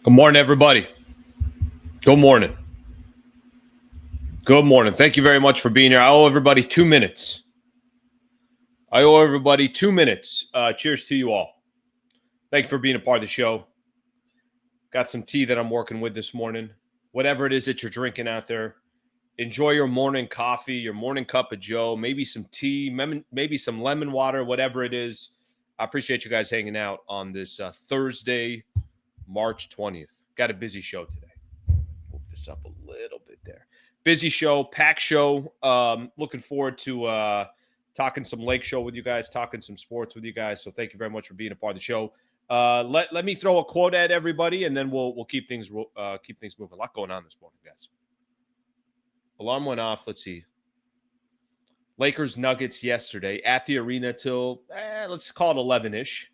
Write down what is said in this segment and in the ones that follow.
Good morning, everybody. Good morning. Good morning. Thank you very much for being here. I owe everybody 2 minutes. Cheers to you all. Thank you for being a part of the show. Got some tea that I'm working with this morning. Whatever it is that you're drinking out there, enjoy your morning coffee, your morning cup of joe, maybe some tea, maybe some lemon water, whatever it is. I appreciate you guys hanging out on this Thursday, March 20th. Got a busy show today. Move this up a little bit there. Busy show, packed show. Looking forward to talking some Lake Show with you guys, talking some sports with you guys. So thank you very much for being a part of the show. Let me throw a quote at everybody, and then we'll keep things moving. A lot going on this morning, guys. Alarm went off. Let's see. Lakers Nuggets yesterday at the arena till let's call it 11-ish,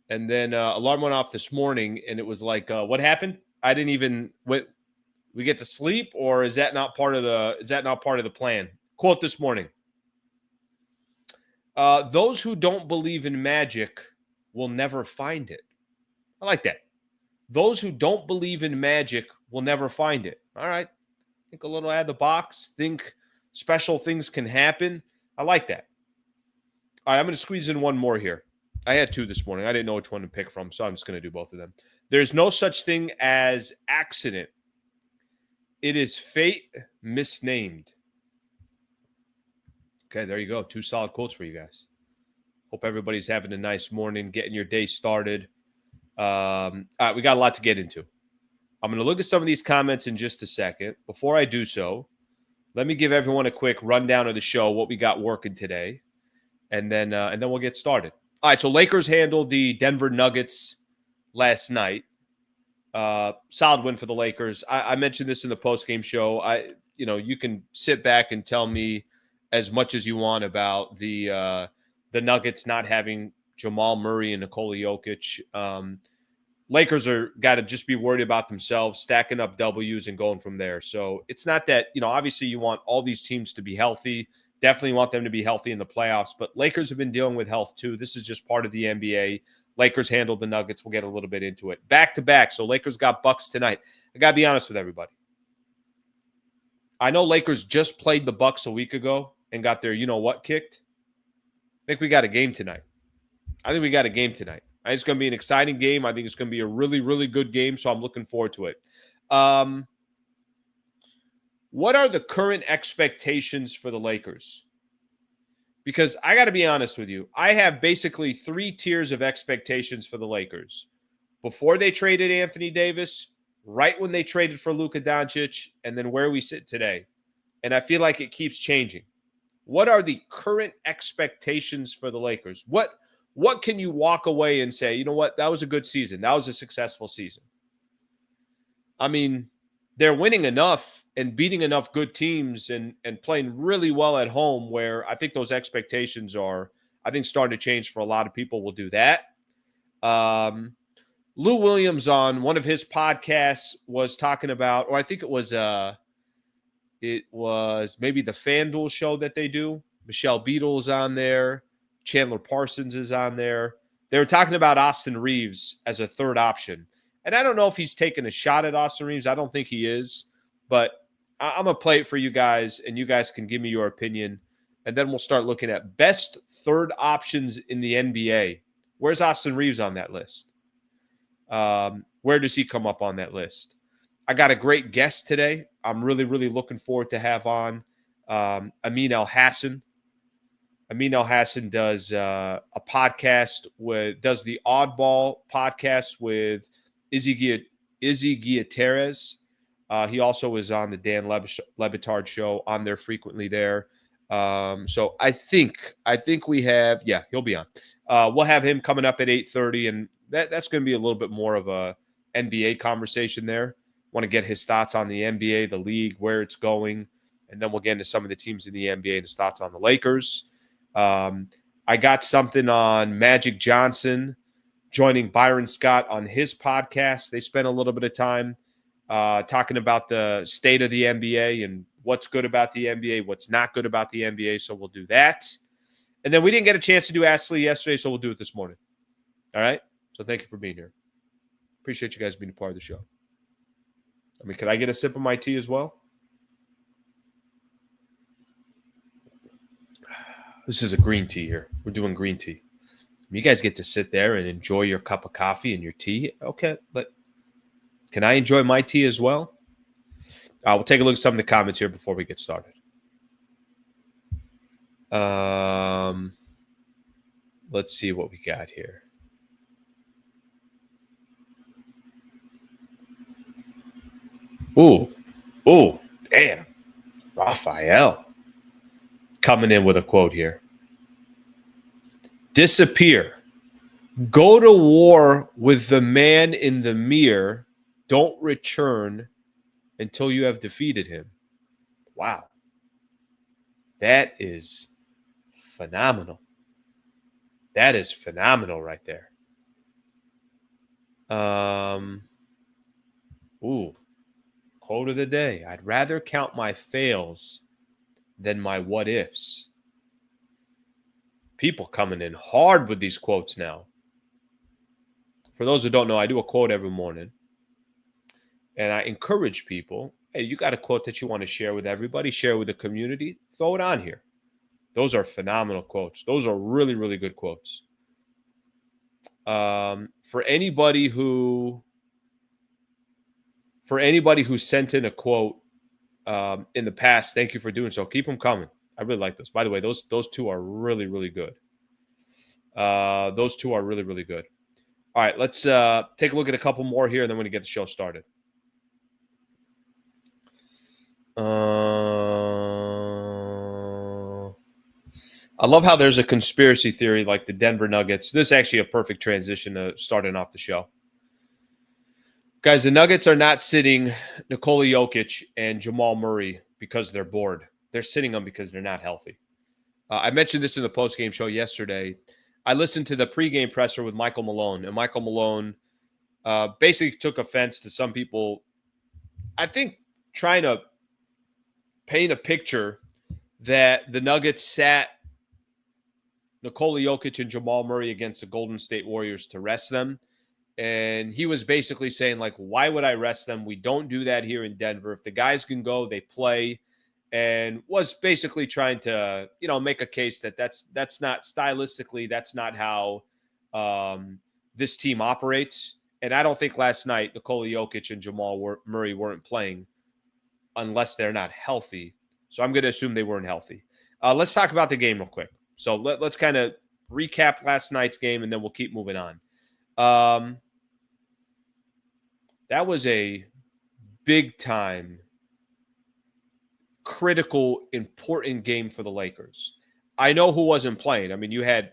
and then alarm went off this morning, and it was like, what happened? I didn't even. We get to sleep, or is that not part of the plan? Quote this morning. Those who don't believe in magic will never find it. I like that. Those who don't believe in magic will never find it. All right. Think a little out of the box. Think special things can happen. I like that. All right, I'm going to squeeze in one more here. I had two this morning. I didn't know which one to pick from, so I'm just going to do both of them. There's no such thing as accident. It is fate misnamed. Okay, there you go. Two solid quotes for you guys. Hope everybody's having a nice morning, getting your day started. All right, we got a lot to get into. I'm going to look at some of these comments in just a second. Before I do so, let me give everyone a quick rundown of the show, what we got working today, and then we'll get started. All right, so Lakers handled the Denver Nuggets last night. Solid win for the Lakers. I mentioned this in the post-game show. You can sit back and tell me as much as you want about the Nuggets not having Jamal Murray and Nikola Jokic. Lakers are got to just be worried about themselves, stacking up W's and going from there. So it's not that, obviously you want all these teams to be healthy. Definitely want them to be healthy in the playoffs. But Lakers have been dealing with health too. This is just part of the NBA. Lakers handled the Nuggets. We'll get a little bit into it. Back-to-back. So Lakers got Bucks tonight. I got to be honest with everybody. I know Lakers just played the Bucks a week ago and got their you-know-what kicked. I think we got a game tonight. I think it's going to be an exciting game. I think it's going to be a really, really good game, so I'm looking forward to it. What are the current expectations for the Lakers? Because I got to be honest with you. I have basically 3 tiers of expectations for the Lakers. Before they traded Anthony Davis, right when they traded for Luka Doncic, and then where we sit today. And I feel like it keeps changing. What are the current expectations for the Lakers? What can you walk away and say, you know what, that was a good season. That was a successful season. I mean, they're winning enough and beating enough good teams and playing really well at home where I think those expectations are, starting to change for a lot of people. Will do that. Lou Williams on one of his podcasts was talking about, or I think it was maybe the FanDuel show that they do. Michelle Beadle's on there. Chandler Parsons is on there. They were talking about Austin Reeves as a third option. And I don't know if he's taking a shot at Austin Reeves. I don't think he is. But I'm going to play it for you guys, and you guys can give me your opinion. And then we'll start looking at best third options in the NBA. Where's Austin Reeves on that list? Where does he come up on that list? I got a great guest today. I'm really, really looking forward to have on Amin Elhassan. Amin Elhassan does a podcast does the Oddball podcast with Izzy Gutierrez. He also is on the Dan Lebitard show, on there frequently there. So I think we have, he'll be on. We'll have him coming up at 8:30, and that's going to be a little bit more of a NBA conversation there. Want to get his thoughts on the NBA, the league, where it's going, and then we'll get into some of the teams in the NBA and his thoughts on the Lakers. I got something on Magic Johnson joining Byron Scott on his podcast. They spent a little bit of time talking about the state of the NBA and what's good about the NBA, what's not good about the NBA. So we'll do that. And then we didn't get a chance to do Ask Lee yesterday, so we'll do it this morning. All right? So thank you for being here. Appreciate you guys being a part of the show. I mean, could I get a sip of my tea as well? This is a green tea here. We're doing green tea. You guys get to sit there and enjoy your cup of coffee and your tea. Okay, but can I enjoy my tea as well? We'll take a look at some of the comments here before we get started. Let's see what we got here. Ooh, damn. Raphael coming in with a quote here. Disappear. Go to war with the man in the mirror. Don't return until you have defeated him. Wow. That is phenomenal. That is phenomenal right there. Quote of the day. I'd rather count my fails than my what ifs. People coming in hard with these quotes now. For those who don't know, I do a quote every morning. And I encourage people, hey, you got a quote that you want to share with everybody, share with the community, throw it on here. Those are phenomenal quotes. Those are really, really good quotes. For anybody who sent in a quote in the past, thank you for doing so. Keep them coming. I really like those. By the way, those two are really, really good. Those two are really, really good. All right, let's take a look at a couple more here, and then we're going to get the show started. I love how there's a conspiracy theory like the Denver Nuggets. This is actually a perfect transition to starting off the show. Guys, the Nuggets are not sitting Nikola Jokic and Jamal Murray because they're bored. They're sitting them because they're not healthy. I mentioned this in the postgame show yesterday. I listened to the pregame presser with Michael Malone, and Michael Malone basically took offense to some people, I think, trying to paint a picture that the Nuggets sat Nikola Jokic and Jamal Murray against the Golden State Warriors to rest them. And he was basically saying, like, why would I rest them? We don't do that here in Denver. If the guys can go, they play. And was basically trying to, make a case that that's not stylistically, that's not how this team operates. And I don't think last night Nikola Jokic and Jamal Murray weren't playing unless they're not healthy. So I'm going to assume they weren't healthy. Let's talk about the game real quick. So let's kind of recap last night's game, and then we'll keep moving on. That was a big-time, critical, important game for the Lakers. I know who wasn't playing. I mean, you had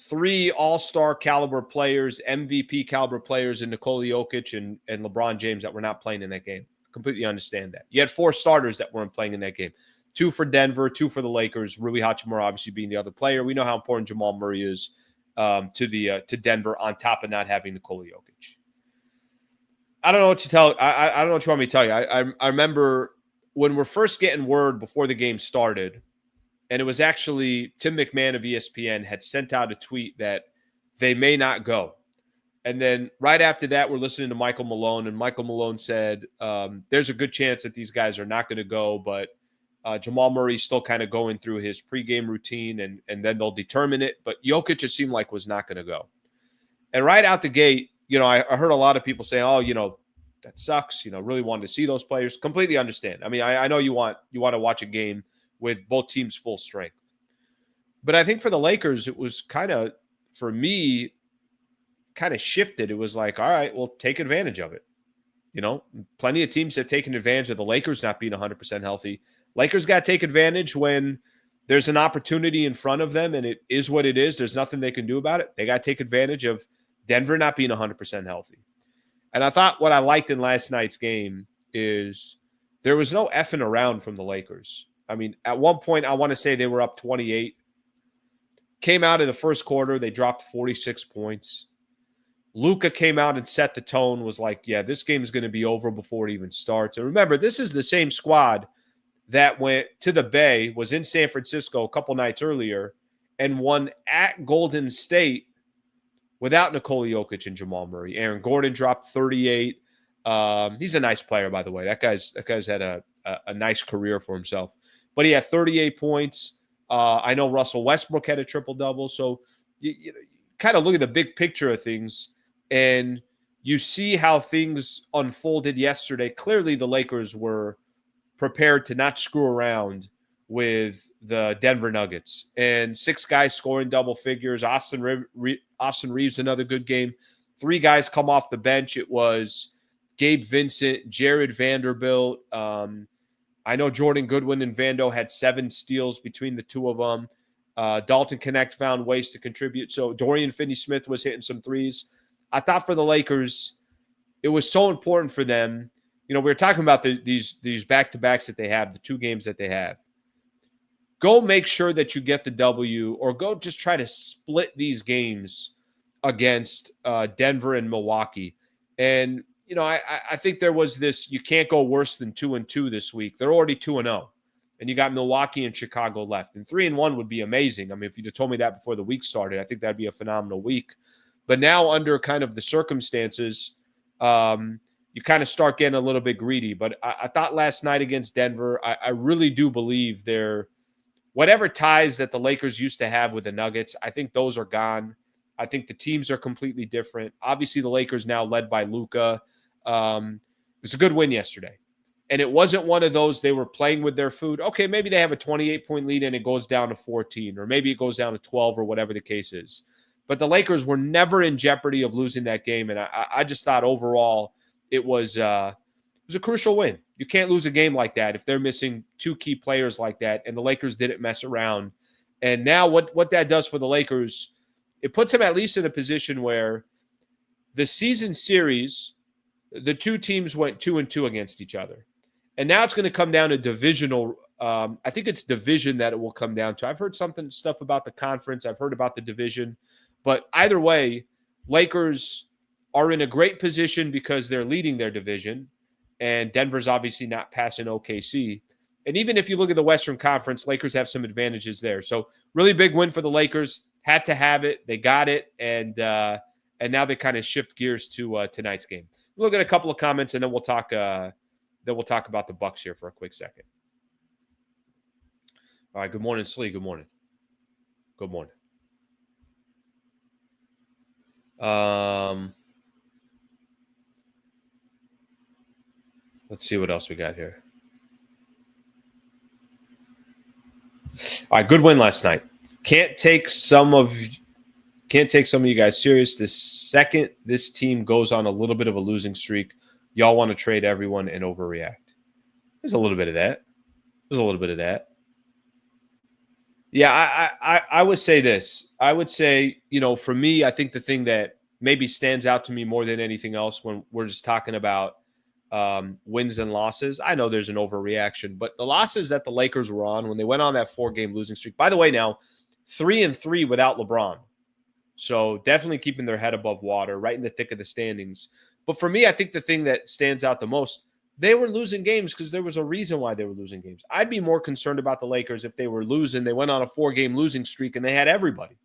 3 all-star caliber players, MVP caliber players in Nikola Jokic and LeBron James that were not playing in that game. Completely understand that. You had 4 starters that weren't playing in that game. 2 for Denver, 2 for the Lakers. Rui Hachimura obviously being the other player. We know how important Jamal Murray is to Denver on top of not having Nikola Jokic. I don't know what to tell. I don't know what you want me to tell you. I remember when we're first getting word before the game started, and it was actually Tim McMahon of ESPN had sent out a tweet that they may not go. And then right after that, we're listening to Michael Malone, and Michael Malone said there's a good chance that these guys are not going to go, but Jamal Murray's still kind of going through his pregame routine, and then they'll determine it. But Jokic, it seemed like, was not going to go. And right out the gate, I heard a lot of people saying, oh, that sucks. Really wanted to see those players. Completely understand. I mean, I know you want to watch a game with both teams full strength. But I think for the Lakers, it was kind of, for me, kind of shifted. It was like, all right, well, take advantage of it. Plenty of teams have taken advantage of the Lakers not being 100% healthy. Lakers got to take advantage when there's an opportunity in front of them, and it is what it is. There's nothing they can do about it. They got to take advantage of Denver not being 100% healthy. And I thought what I liked in last night's game is there was no effing around from the Lakers. I mean, at one point, I want to say they were up 28. Came out in the first quarter, they dropped 46 points. Luka came out and set the tone, was like, yeah, this game is going to be over before it even starts. And remember, this is the same squad that went to the Bay, was in San Francisco a couple nights earlier, and won at Golden State without Nikola Jokic and Jamal Murray. Aaron Gordon dropped 38. He's a nice player, by the way. That guy's had a nice career for himself. But he had 38 points. I know Russell Westbrook had a triple-double. So you kind of look at the big picture of things, and you see how things unfolded yesterday. Clearly, the Lakers were prepared to not screw around with the Denver Nuggets. And 6 guys scoring double figures. Austin Reeves, another good game. 3 guys come off the bench. It was Gabe Vincent, Jared Vanderbilt. I know Jordan Goodwin and Vando had 7 steals between the two of them. Dalton Connect found ways to contribute. So Dorian Finney-Smith was hitting some threes. I thought for the Lakers, it was so important for them. We were talking about these back-to-backs that they have, the 2 games that they have. Go make sure that you get the W, or go just try to split these games against Denver and Milwaukee. And, I think there was this, you can't go worse than 2-2 this week. They're already 2-0. And you got Milwaukee and Chicago left. And 3-1 would be amazing. I mean, if you'd have told me that before the week started, I think that'd be a phenomenal week. But now, under kind of the circumstances, you kind of start getting a little bit greedy. But I thought last night against Denver, I really do believe whatever ties that the Lakers used to have with the Nuggets, I think those are gone. I think the teams are completely different. Obviously, the Lakers now led by Luka. It was a good win yesterday. And it wasn't one of those they were playing with their food. Okay, maybe they have a 28-point lead and it goes down to 14, or maybe it goes down to 12, or whatever the case is. But the Lakers were never in jeopardy of losing that game. And I just thought overall it was a crucial win. You can't lose a game like that if they're missing 2 key players like that. And the Lakers didn't mess around. And now what that does for the Lakers, it puts them at least in a position where the season series, the 2 teams went 2-2 against each other. And now it's going to come down to divisional. I think it's division that it will come down to. I've heard stuff about the conference. I've heard about the division. But either way, Lakers are in a great position because they're leading their division. And Denver's obviously not passing OKC. And even if you look at the Western Conference, Lakers have some advantages there. So really big win for the Lakers. Had to have it. They got it. And now they kind of shift gears to tonight's game. We'll look at a couple of comments, and then we'll talk about the Bucks here for a quick second. All right. Good morning, Slee. Good morning. Good morning. Let's see what else we got here. All right. Good win last night. Can't take some of you guys serious. The second this team goes on a little bit of a losing streak, y'all want to trade everyone and overreact. There's a little bit of that. Yeah, I would say this. I would say, for me, I think the thing that maybe stands out to me more than anything else when we're just talking about wins and losses, I know there's an overreaction, but the losses that the Lakers were on when they went on that 4-game losing streak, by the way, now 3-3 without LeBron. So definitely keeping their head above water, right in the thick of the standings. But for me, I think the thing that stands out the most, they were losing games because there was a reason why they were losing games. I'd be more concerned about the Lakers if they were losing. They went on a 4-game losing streak and they had everybody.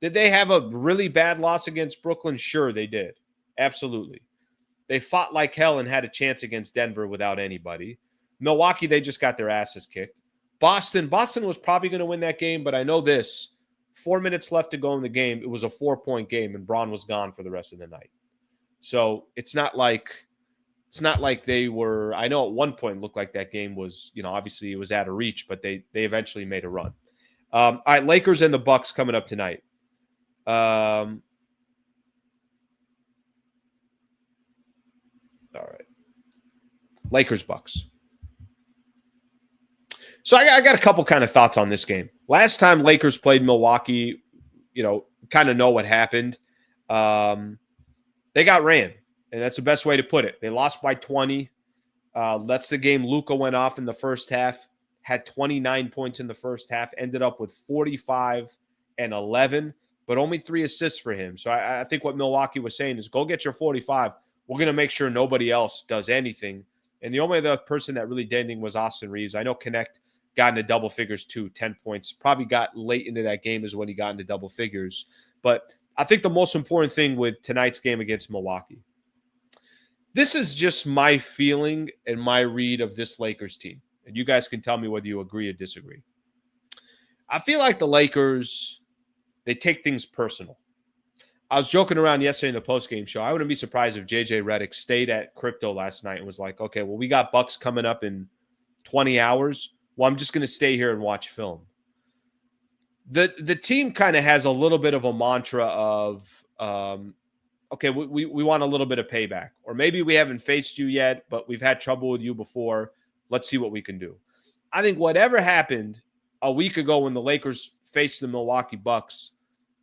Did they have a really bad loss against Brooklyn? Sure, they did. Absolutely. They fought like hell and had a chance against Denver without anybody. Milwaukee, they just got their asses kicked. Boston was probably going to win that game, but I know this. 4 minutes left to go in the game. It was a 4-point game, and Braun was gone for the rest of the night. So it's not like they were. I know at one point it looked like that game was, obviously it was out of reach, but they eventually made a run. All right, Lakers and the Bucks coming up tonight. All right, Lakers Bucks. So I got a couple kind of thoughts on this game. Last time Lakers played Milwaukee, kind of know what happened. They got ran, and that's the best way to put it. They lost by 20. That's the game Luka went off in the first half, had 29 points in the first half, ended up with 45 and 11, but only 3 assists for him. So I think what Milwaukee was saying is go get your 45. We're going to make sure nobody else does anything. And the only other person that really did anything was Austin Reeves. I know Connect got into double figures too, 10 points. Probably got late into that game is when he got into double figures. But I think the most important thing with tonight's game against Milwaukee, this is just my feeling and my read of this Lakers team. And you guys can tell me whether you agree or disagree. I feel like the Lakers, they take things personal. I was joking around yesterday in the postgame show. I wouldn't be surprised if JJ Redick stayed at crypto last night and was like, okay, well, we got Bucks coming up in 20 hours. Well, I'm just going to stay here and watch film. The team kind of has a little bit of a mantra of, okay, we want a little bit of payback. Or maybe we haven't faced you yet, but we've had trouble with you before. Let's see what we can do. I think whatever happened a week ago when the Lakers faced the Milwaukee Bucks,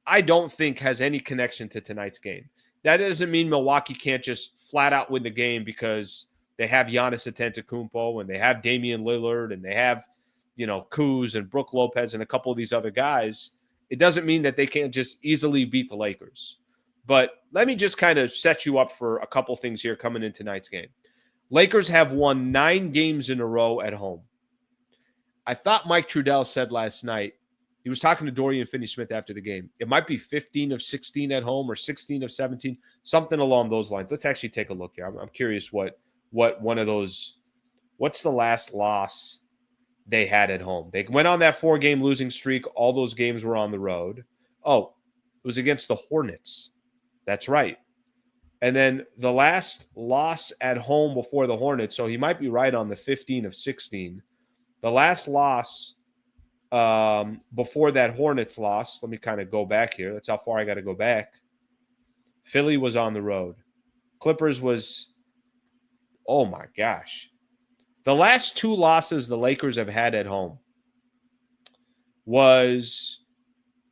I don't think has any connection to tonight's game. That doesn't mean Milwaukee can't just flat out win the game because they have Giannis Antetokounmpo and they have Damian Lillard and they have, Kuz and Brook Lopez and a couple of these other guys. It doesn't mean that they can't just easily beat the Lakers. But let me just kind of set you up for a couple things here coming in tonight's game. Lakers have won 9 games in a row at home. I thought Mike Trudell said last night, he was talking to Dorian Finney-Smith after the game, it might be 15 of 16 at home or 16 of 17, something along those lines. Let's actually take a look here. I'm curious what one of those, what's the last loss they had at home? They went on that 4-game losing streak. All those games were on the road. Oh, it was against the Hornets. That's right. And then the last loss at home before the Hornets, so he might be right on the 15 of 16. The last loss before that Hornets loss, let me kind of go back here. That's how far I got to go back. Philly was on the road. Clippers was, oh my gosh. The last 2 losses the Lakers have had at home was,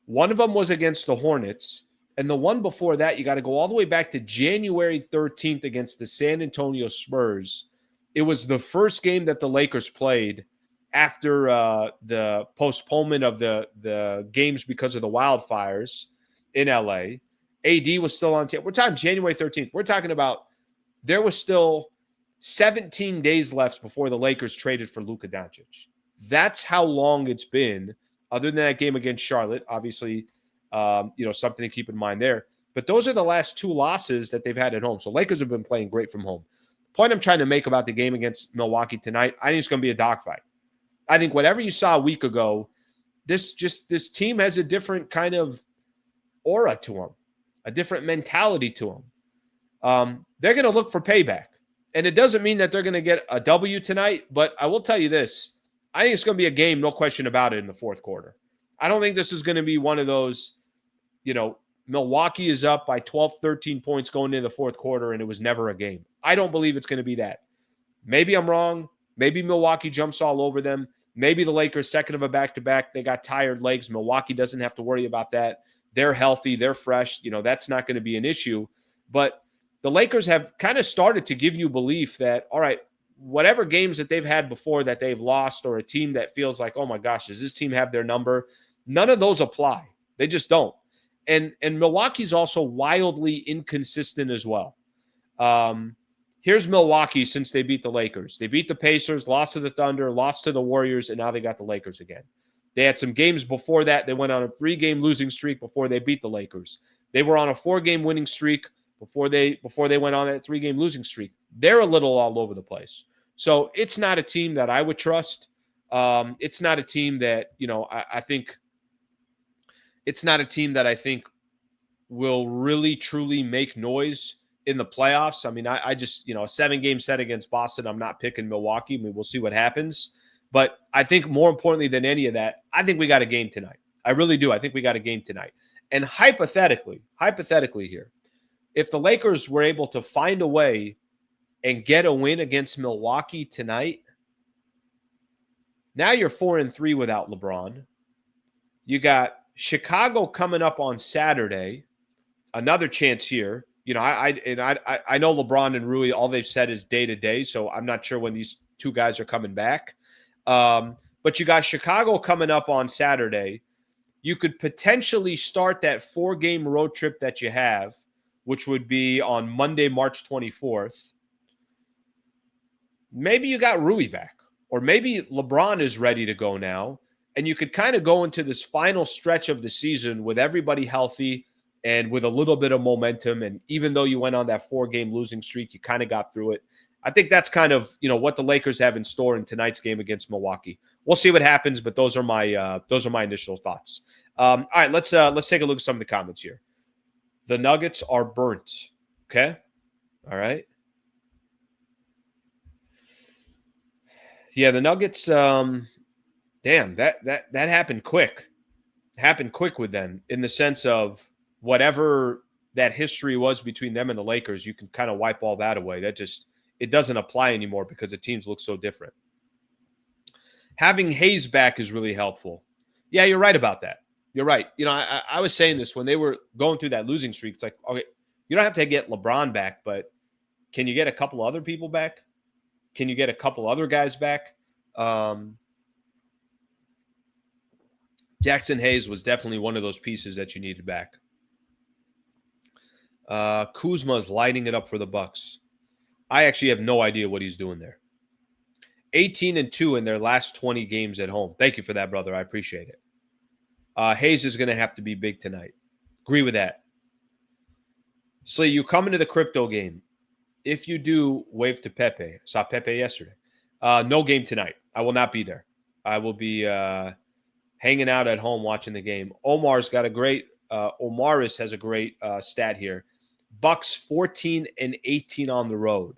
one of them was against the Hornets, and the one before that, you got to go all the way back to January 13th against the San Antonio Spurs. It was the first game that the Lakers played after the postponement of the games because of the wildfires in LA. AD was still on team. We're talking January 13th. We're talking about there was still 17 days left before the Lakers traded for Luka Doncic. That's how long it's been, other than that game against Charlotte, obviously, something to keep in mind there. But those are the last 2 losses that they've had at home. So Lakers have been playing great from home. The point I'm trying to make about the game against Milwaukee tonight, I think it's going to be a dogfight. I think whatever you saw a week ago, this team has a different kind of aura to them, a different mentality to them. They're going to look for payback. And it doesn't mean that they're going to get a W tonight, but I will tell you this. I think it's going to be a game, no question about it, in the fourth quarter. I don't think this is going to be one of those, Milwaukee is up by 12, 13 points going into the fourth quarter and it was never a game. I don't believe it's going to be that. Maybe I'm wrong. Maybe Milwaukee jumps all over them. Maybe the Lakers, second of a back-to-back, they got tired legs. Milwaukee doesn't have to worry about that. They're healthy. They're fresh. That's not going to be an issue. But the Lakers have kind of started to give you belief that, all right, whatever games that they've had before that they've lost, or a team that feels like, oh my gosh, does this team have their number? None of those apply. They just don't. And Milwaukee's also wildly inconsistent as well. Here's Milwaukee since they beat the Lakers. They beat the Pacers, lost to the Thunder, lost to the Warriors, and now they got the Lakers again. They had some games before that. They went on a 3-game losing streak before they beat the Lakers. They were on a 4-game winning streak before they went on that 3-game losing streak. They're a little all over the place. So it's not a team that I would trust. It's not a team that, I think it's not a team that I think will really, truly make noise in the playoffs. I mean, I just, a 7-game set against Boston, I'm not picking Milwaukee. I mean, we'll see what happens. But I think more importantly than any of that, I think we got a game tonight. I really do. I think we got a game tonight. And hypothetically here, if the Lakers were able to find a way and get a win against Milwaukee tonight, now you're 4-3 without LeBron. You got Chicago coming up on Saturday. Another chance here. I know LeBron and Rui, all they've said is day to day, so I'm not sure when these 2 guys are coming back. But you got Chicago coming up on Saturday. You could potentially start that 4-game road trip that you have, which would be on Monday, March 24th. Maybe you got Rui back, or maybe LeBron is ready to go now, and you could kind of go into this final stretch of the season with everybody healthy and with a little bit of momentum. And even though you went on that 4-game losing streak, you kind of got through it. I think that's kind of, what the Lakers have in store in tonight's game against Milwaukee. We'll see what happens, but those are my initial thoughts. All right, let's take a look at some of the comments here. The Nuggets are burnt. Okay. All right. Yeah, the Nuggets. Damn, that happened quick. Happened quick with them in the sense of whatever that history was between them and the Lakers. You can kind of wipe all that away. It doesn't apply anymore because the teams look so different. Having Hayes back is really helpful. Yeah, you're right about that. You're right. I was saying this when they were going through that losing streak. It's like, okay, you don't have to get LeBron back, but can you get a couple other people back? Can you get a couple other guys back? Jackson Hayes was definitely one of those pieces that you needed back. Kuzma's lighting it up for the Bucks. I actually have no idea what he's doing there. 18-2 in their last 20 games at home. Thank you for that, brother. I appreciate it. Hayes is going to have to be big tonight. Agree with that. Slee, you come into the crypto game. If you do, wave to Pepe. Saw Pepe yesterday. No game tonight. I will not be there. I will be hanging out at home watching the game. Omaris has a great stat here. Bucks 14-18 on the road.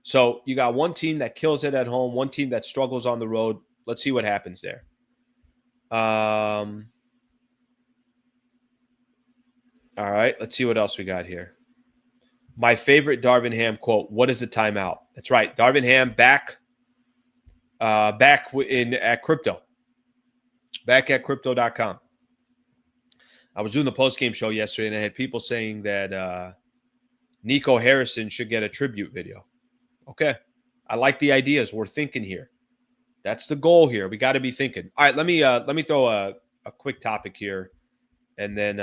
So you got one team that kills it at home, one team that struggles on the road. Let's see what happens there. All right, let's see what else we got here. My favorite Darvin Ham quote, what is a timeout? That's right. Darvin Ham back at crypto. Back at crypto.com. I was doing the post-game show yesterday, and I had people saying that Nico Harrison should get a tribute video. Okay. I like the ideas. We're thinking here. That's the goal here. We got to be thinking. All right, let me throw a quick topic here, and then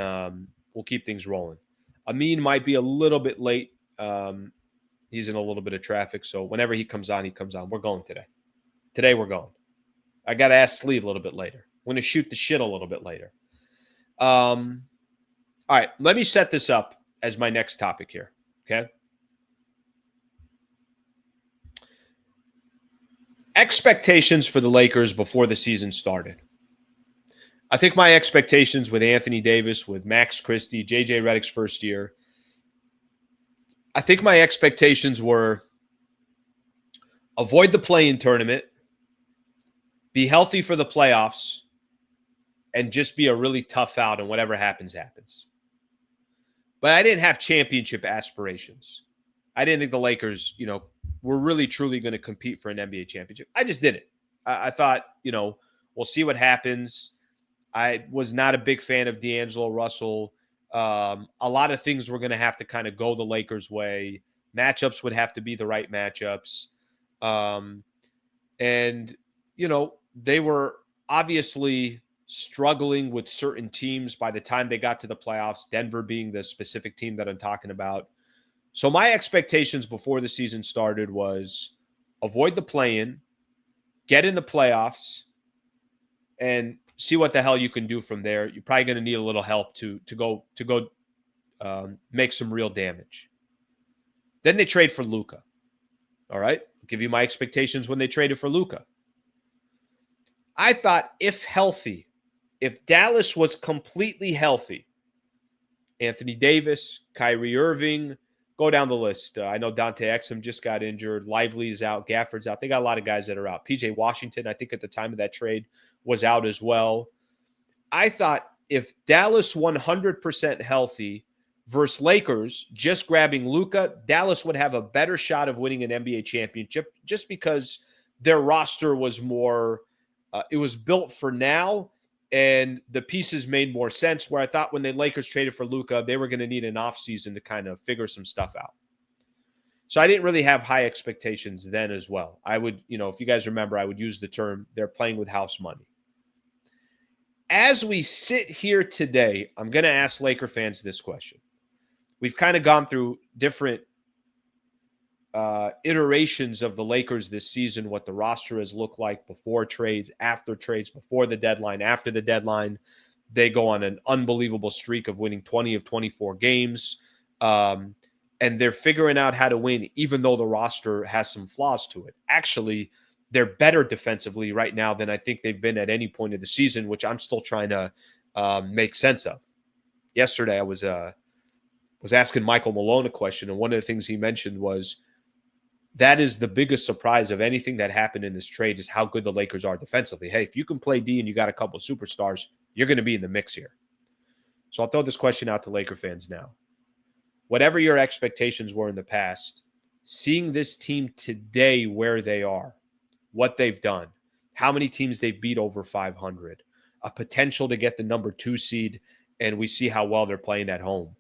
we'll keep things rolling. Amin might be a little bit late. He's in a little bit of traffic, so whenever he comes on, We're going today. Today we're going. I got to ask Slee a little bit later. We're going to shoot the shit a little bit later. All right, let me set this up as my next topic here, okay? Expectations for the Lakers before the season started. I think my expectations with Anthony Davis, with Max Christie, JJ Redick's first year, I think my expectations were avoid the play-in tournament, be healthy for the playoffs, and just be a really tough out, and whatever happens, happens. But I didn't have championship aspirations. I didn't think the Lakers, were really, truly going to compete for an NBA championship. I just didn't. I thought, we'll see what happens. I was not a big fan of D'Angelo Russell. A lot of things were going to have to kind of go the Lakers' way. Matchups would have to be the right matchups. And, they were obviously struggling with certain teams by the time they got to the playoffs, Denver being the specific team that I'm talking about. So my expectations before the season started was avoid the play-in, get in the playoffs, and see what the hell you can do from there. You're probably going to need a little help to go make some real damage. Then they trade for Luka. All right? I'll give you my expectations when they traded for Luka. I thought if Dallas was completely healthy, Anthony Davis, Kyrie Irving, go down the list. I know Dante Exum just got injured. Lively's out. Gafford's out. They got a lot of guys that are out. PJ Washington, I think at the time of that trade, was out as well. I thought if Dallas 100% healthy versus Lakers just grabbing Luka, Dallas would have a better shot of winning an NBA championship just because their roster was more it was built for now, and the pieces made more sense, where I thought when the Lakers traded for Luka, they were going to need an offseason to kind of figure some stuff out. So I didn't really have high expectations then as well. I would, if you guys remember, I would use the term, they're playing with house money. As we sit here today, I'm going to ask Laker fans this question. We've kind of gone through different iterations of the Lakers this season, what the roster has looked like before trades, after trades, before the deadline, after the deadline. they go on an unbelievable streak of winning 20 of 24 games. And they're figuring out how to win, even though the roster has some flaws to it. Actually, they're better defensively right now than I think they've been at any point of the season, which I'm still trying to make sense of. Yesterday, I was asking Michael Malone a question, and one of the things he mentioned was that is the biggest surprise of anything that happened in this trade is how good the Lakers are defensively. Hey, if you can play D and you got a couple of superstars, you're going to be in the mix here. So I'll throw this question out to Laker fans now. Whatever your expectations were in the past, seeing this team today where they are, what they've done, how many teams they've beat over 500, a potential to get the number 2 seed, and we see how well they're playing at home.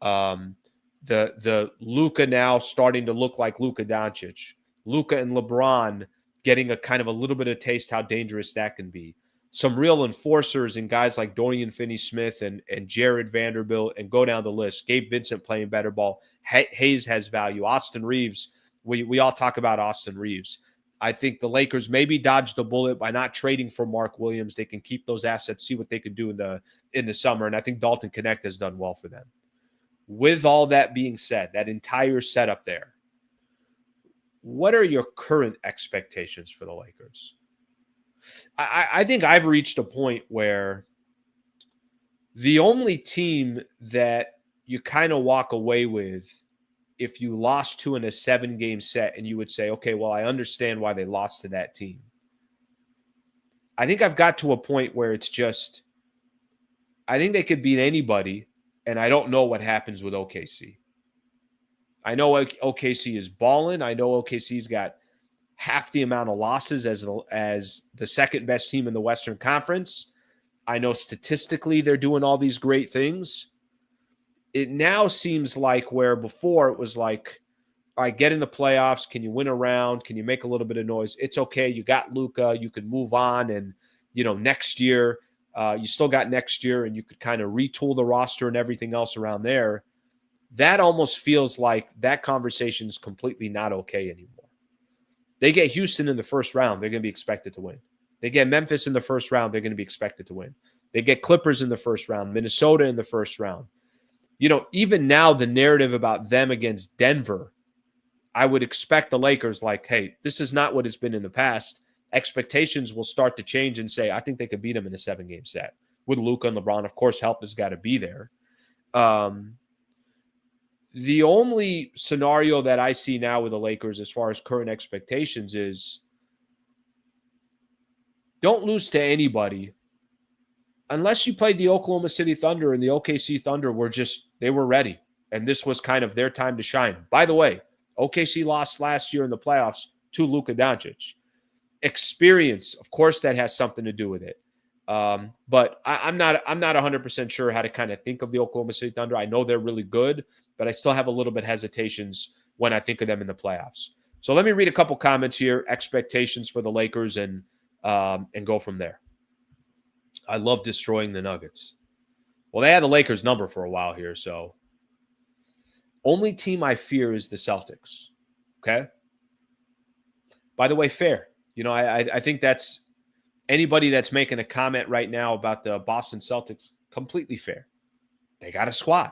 The Luka now starting to look like Luka Doncic. Luka and LeBron getting a kind of a little bit of taste how dangerous that can be. Some real enforcers and guys like Dorian Finney-Smith and Jared Vanderbilt, and go down the list. Gabe Vincent playing better ball. Hayes has value. Austin Reeves, we all talk about Austin Reeves. I think the Lakers maybe dodged the bullet by not trading for Mark Williams. They can keep those assets, see what they can do in the summer, and I think Dalton Knecht has done well for them. With all that being said, that entire setup there, what are your current expectations for the Lakers? I think I've reached a point where the only team that you kind of walk away with if you lost to in a 7-game set and you would say, okay, well, I understand why they lost to that team. I think I've got to a point where it's just, I think they could beat anybody, and I don't know what happens with OKC. I know OKC is balling. I know OKC's got half the amount of losses as the second best team in the Western Conference. I know statistically they're doing all these great things. It now seems like where before it was like, all right, get in the playoffs. Can you win a round? Can you make a little bit of noise? It's okay. You got Luka. You can move on. And, next year, you still got next year, and you could kind of retool the roster and everything else around there. That almost feels like that conversation is completely not okay anymore. They get Houston in the first round, they're going to be expected to win. They get Memphis in the first round, they're going to be expected to win. They get Clippers in the first round, Minnesota in the first round. Even now, the narrative about them against Denver, I would expect the Lakers like, hey, this is not what it's been in the past. Expectations will start to change and say, I think they could beat them in a 7-game set. With Luka and LeBron, of course, help has got to be there. The only scenario that I see now with the Lakers as far as current expectations is don't lose to anybody unless you played the Oklahoma City Thunder, and the OKC Thunder they were ready. And this was kind of their time to shine. By the way, OKC lost last year in the playoffs to Luka Doncic. Experience, of course, that has something to do with it. But I'm not 100% sure how to kind of think of the Oklahoma City Thunder. I know they're really good, but I still have a little bit hesitations when I think of them in the playoffs. So let me read a couple comments here, expectations for the Lakers, and go from there. I love destroying the Nuggets. Well, they had the Lakers number for a while here, so only team I fear is the Celtics. Okay? By the way, fair. I think that's anybody that's making a comment right now about the Boston Celtics, completely fair. They got a squad.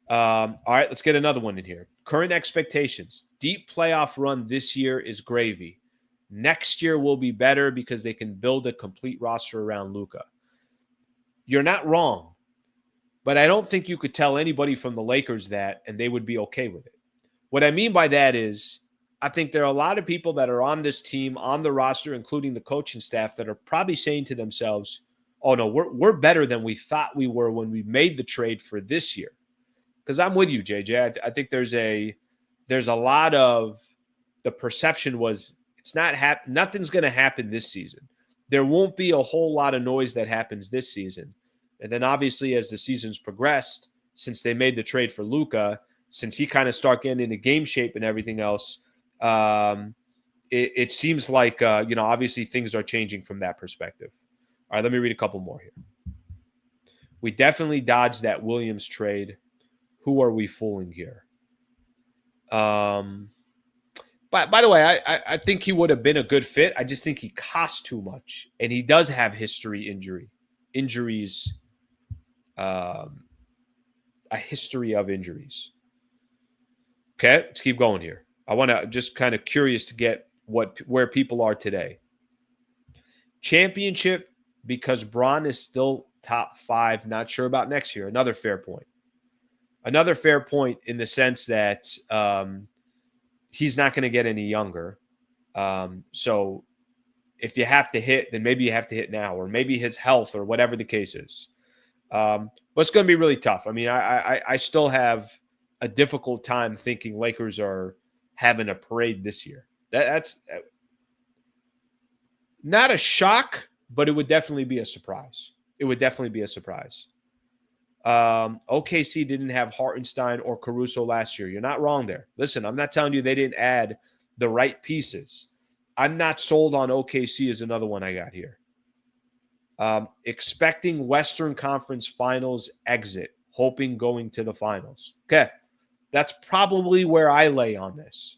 All right, let's get another one in here. Current expectations. Deep playoff run this year is gravy. Next year will be better because they can build a complete roster around Luka. You're not wrong, but I don't think you could tell anybody from the Lakers that and they would be okay with it. What I mean by that is I think there are a lot of people that are on this team, on the roster, including the coaching staff, that are probably saying to themselves, oh, no, we're better than we thought we were when we made the trade for this year. Because I'm with you, JJ. I think there's a lot of the perception was it's not nothing's going to happen this season. There won't be a whole lot of noise that happens this season. And then obviously as the season's progressed, since they made the trade for Luka, since he kind of started getting into game shape and everything else, it seems like, obviously things are changing from that perspective. All right, let me read a couple more here. We definitely dodged that Williams trade. Who are we fooling here? But by the way, I think he would have been a good fit. I just think he costs too much, and he does have history injury. injuries, a history of injuries. Okay, let's keep going here. I want to just kind of curious to get where people are today. Championship because Braun is still top 5. Not sure about next year. Another fair point. Another fair point in the sense that he's not going to get any younger. So if you have to hit, then maybe you have to hit now, or maybe his health or whatever the case is. But it's going to be really tough. I mean, I still have a difficult time thinking Lakers are having a parade this year. That's not a shock, but it would definitely be a surprise. It would definitely be a surprise. OKC didn't have Hartenstein or Caruso last year. You're not wrong there. Listen, I'm not telling you they didn't add the right pieces. I'm not sold on OKC is another one I got here. Expecting Western Conference Finals exit, hoping going to the finals. Okay. That's probably where I lay on this.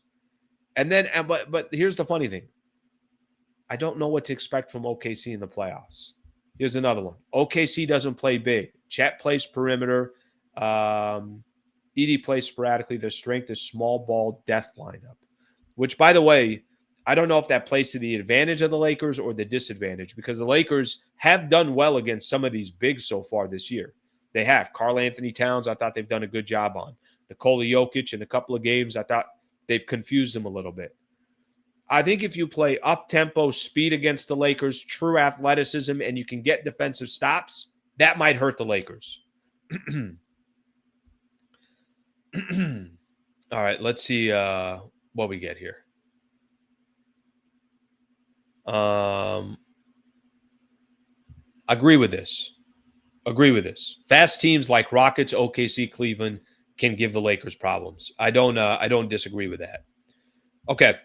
And then, but here's the funny thing. I don't know what to expect from OKC in the playoffs. Here's another one. OKC doesn't play big. Chet plays perimeter. Edey plays sporadically. Their strength is small ball death lineup, which, by the way, I don't know if that plays to the advantage of the Lakers or the disadvantage, because the Lakers have done well against some of these bigs so far this year. They have. Karl Anthony Towns, I thought they've done a good job on. Nikola Jokic in a couple of games, I thought they've confused them a little bit. I think if you play up-tempo speed against the Lakers, true athleticism, and you can get defensive stops, that might hurt the Lakers. All right, let's see what we get here. Agree with this. Fast teams like Rockets, OKC, Cleveland can give the Lakers problems. I don't disagree with that. Okay.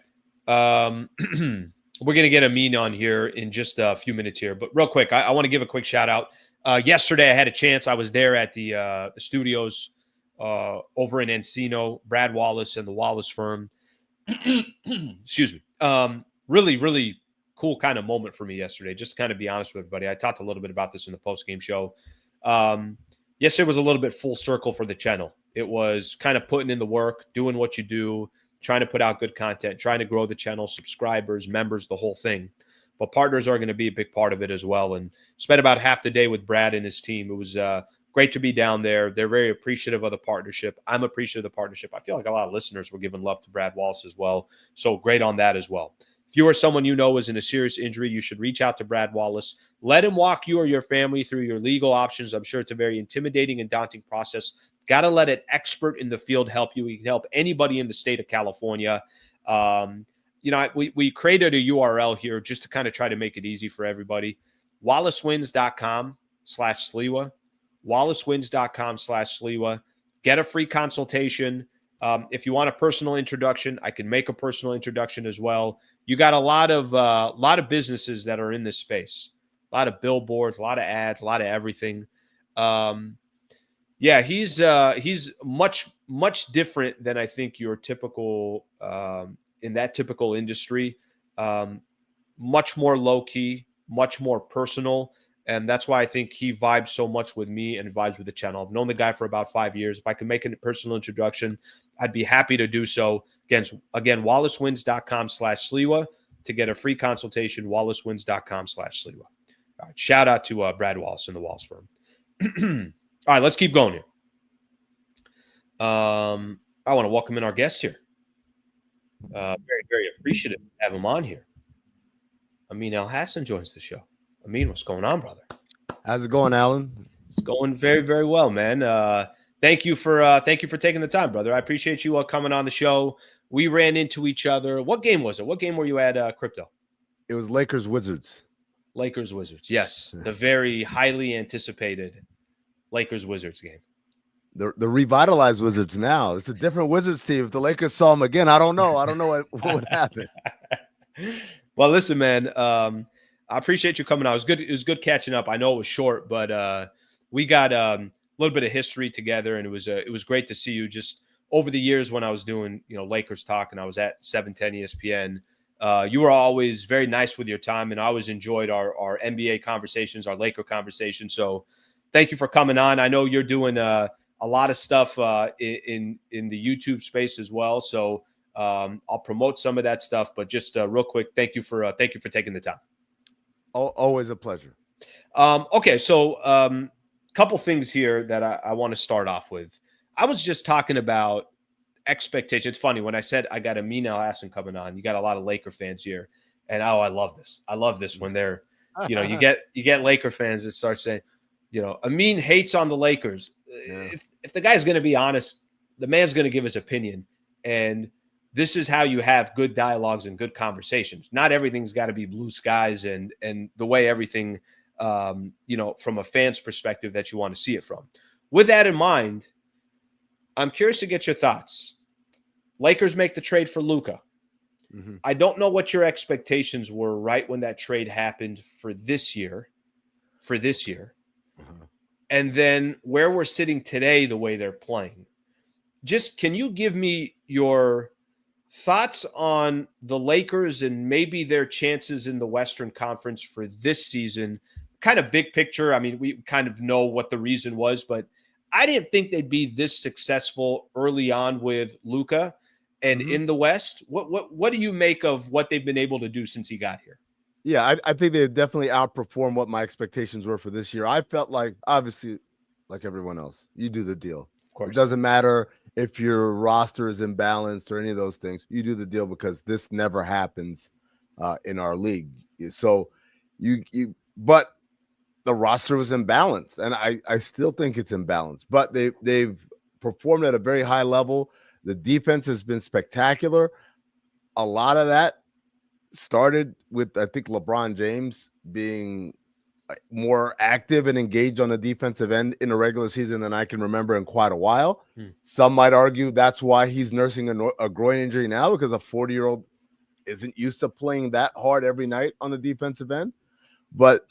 We're going to get Amin on here in just a few minutes here. But real quick, I want to give a quick shout out. Yesterday, I had a chance. I was there at the studios over in Encino, Brad Wallace and the Wallace firm. Excuse me. Really, really cool kind of moment for me yesterday. Just to kind of be honest with everybody. I talked a little bit about this in the post-game show. Yesterday was a little bit full circle for the channel. It was kind of putting in the work, doing what you do, trying to put out good content, trying to grow the channel, subscribers, members, the whole thing. But partners are going to be a big part of it as well. And spent about half the day with Brad and his team. It was great to be down there. They're very appreciative of the partnership. I'm appreciative of the partnership. I feel like a lot of listeners were giving love to Brad Wallace as well. So great on that as well. If you or someone you know is in a serious injury, you should reach out to Brad Wallace. Let him walk you or your family through your legal options. I'm sure it's a very intimidating and daunting process. Got to let an expert in the field help you. He can help anybody in the state of California. We created a URL here just to kind of try to make it easy for everybody. WallaceWins.com/Sliwa. WallaceWins.com/Sliwa. Get a free consultation. If you want a personal introduction, I can make a personal introduction as well. You got a lot of businesses that are in this space. A lot of billboards, a lot of ads, a lot of everything. Yeah, he's much different than I think your typical in that typical industry. Much more low key, much more personal, and that's why I think he vibes so much with me and vibes with the channel. I've known the guy for about 5 years. If I can make a personal introduction, I'd be happy to do so. Again, WallaceWins.com/Sliwa to get a free consultation. WallaceWins.com/Sliwa. All right, shout out to Brad Wallace and the Wallace firm. All right, let's keep going here. I want to welcome in our guest here. Very, very appreciative to have him on here. Amin Elhassan joins the show. Amin, what's going on, brother? How's it going, Alan? It's going very, very well, man. Thank you for taking the time, brother. I appreciate you coming on the show. We ran into each other. What game was it? What game were you at, Crypto? It was Lakers Wizards. Lakers Wizards, yes. The very highly anticipated Lakers Wizards game. The revitalized Wizards now. It's a different Wizards team. If the Lakers saw them again, I don't know. I don't know what would happen. Well, listen, man. I appreciate you coming out. It was good catching up. I know it was short, but we got a little bit of history together, and it was great to see you. Just over the years when I was doing Lakers talk, and I was at 710 ESPN. You were always very nice with your time, and I always enjoyed our NBA conversations, our Laker conversations. So thank you for coming on. I know you're doing a lot of stuff in the YouTube space as well. So I'll promote some of that stuff, but just real quick, thank you for taking the time. Always a pleasure. Okay, so couple things here that I want to start off with. I was just talking about expectation. It's funny when I said I got Amin Elhassan coming on. You got a lot of Laker fans here, and I love this. I love this when they're, you get Laker fans that start saying, Amin hates on the Lakers. Yeah. If the guy's going to be honest, the man's going to give his opinion, and this is how you have good dialogues and good conversations. Not everything's got to be blue skies and the way everything, from a fan's perspective that you want to see it from. With that in mind, I'm curious to get your thoughts. Lakers make the trade for Luka. Mm-hmm. I don't know what your expectations were right when that trade happened for this year. Uh-huh. And then where we're sitting today, the way they're playing. Just can you give me your thoughts on the Lakers and maybe their chances in the Western Conference for this season? Kind of big picture. I mean, we kind of know what the reason was, but I didn't think they'd be this successful early on with Luka and in the West. What do you make of what they've been able to do since he got here? Yeah, I think they definitely outperformed what my expectations were for this year. I felt like, obviously, like everyone else, you do the deal. Of course. It doesn't matter if your roster is imbalanced or any of those things. You do the deal because this never happens in our league. So but the roster was imbalanced, and I still think it's imbalanced. But they've performed at a very high level. The defense has been spectacular. A lot of that started with, I think, LeBron James being more active and engaged on the defensive end in a regular season than I can remember in quite a while. Some might argue that's why he's nursing a groin injury now, because a 40-year-old isn't used to playing that hard every night on the defensive end. But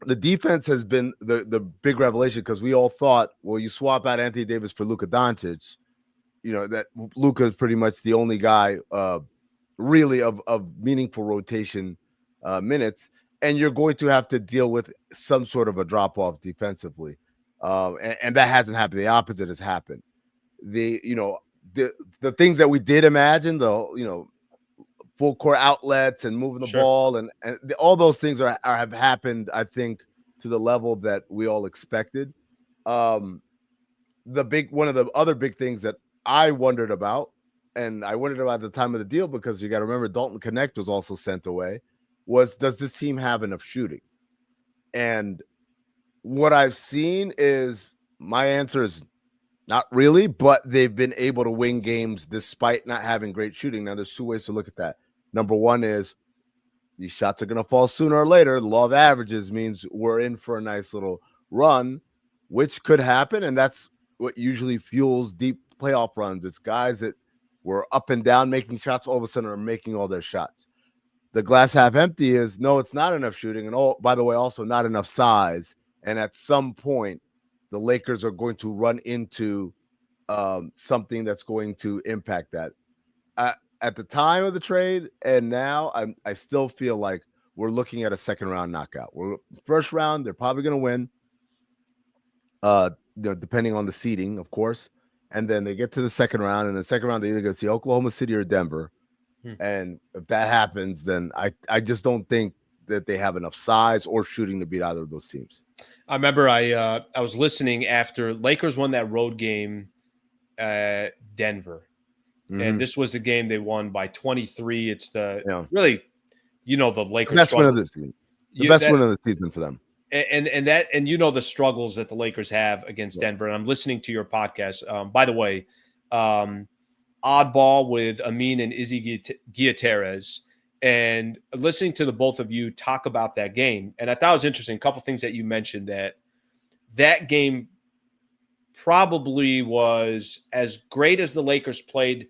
the defense has been the big revelation, because we all thought, well, you swap out Anthony Davis for Luka Doncic, that Luka is pretty much the only guy really of meaningful rotation minutes, and you're going to have to deal with some sort of a drop-off defensively. And that hasn't happened. The opposite has happened. The things that we did imagine, full court outlets and moving the ball and all those things have happened, I think, to the level that we all expected. One of the other big things that I wondered about, and I wondered about at the time of the deal, because you got to remember Dalton Connect was also sent away, was, does this team have enough shooting? And what I've seen is, my answer is not really, but they've been able to win games despite not having great shooting. Now, there's two ways to look at that. Number one is, these shots are going to fall sooner or later. The law of averages means we're in for a nice little run, which could happen. And that's what usually fuels deep playoff runs. It's guys that were up and down making shots, all of a sudden are making all their shots. The glass half empty is, no, it's not enough shooting. And by the way, also not enough size. And at some point, the Lakers are going to run into something that's going to impact that. At the time of the trade and now, I still feel like we're looking at a second round knockout. First round, they're probably going to win, depending on the seeding, of course. And then they get to the second round, and the second round, they're either going to see Oklahoma City or Denver. And if that happens, then I just don't think that they have enough size or shooting to beat either of those teams. I remember I was listening after Lakers won that road game at Denver. And this was the game they won by 23. It's really, the Lakers. The best win of the season. The best win of the season for them. And the struggles that the Lakers have against Denver. And I'm listening to your podcast. By the way, Oddball with Amin and Izzy Gutierrez, and listening to the both of you talk about that game. And I thought it was interesting. A couple things that you mentioned, that game probably was as great as the Lakers played.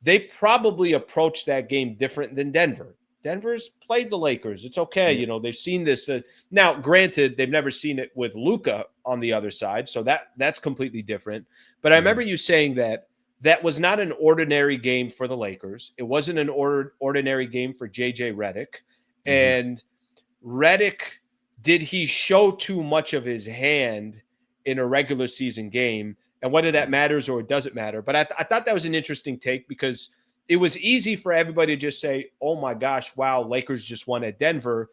They probably approached that game different than Denver. Denver's played the Lakers. It's okay. They've seen this. Now, granted, they've never seen it with Luka on the other side. So that's completely different. But I remember you saying that that was not an ordinary game for the Lakers. It wasn't an ordinary game for JJ Redick. And Redick, did he show too much of his hand in a regular season game? And whether that matters or it doesn't matter. But I thought that was an interesting take because it was easy for everybody to just say, oh my gosh, wow, Lakers just won at Denver.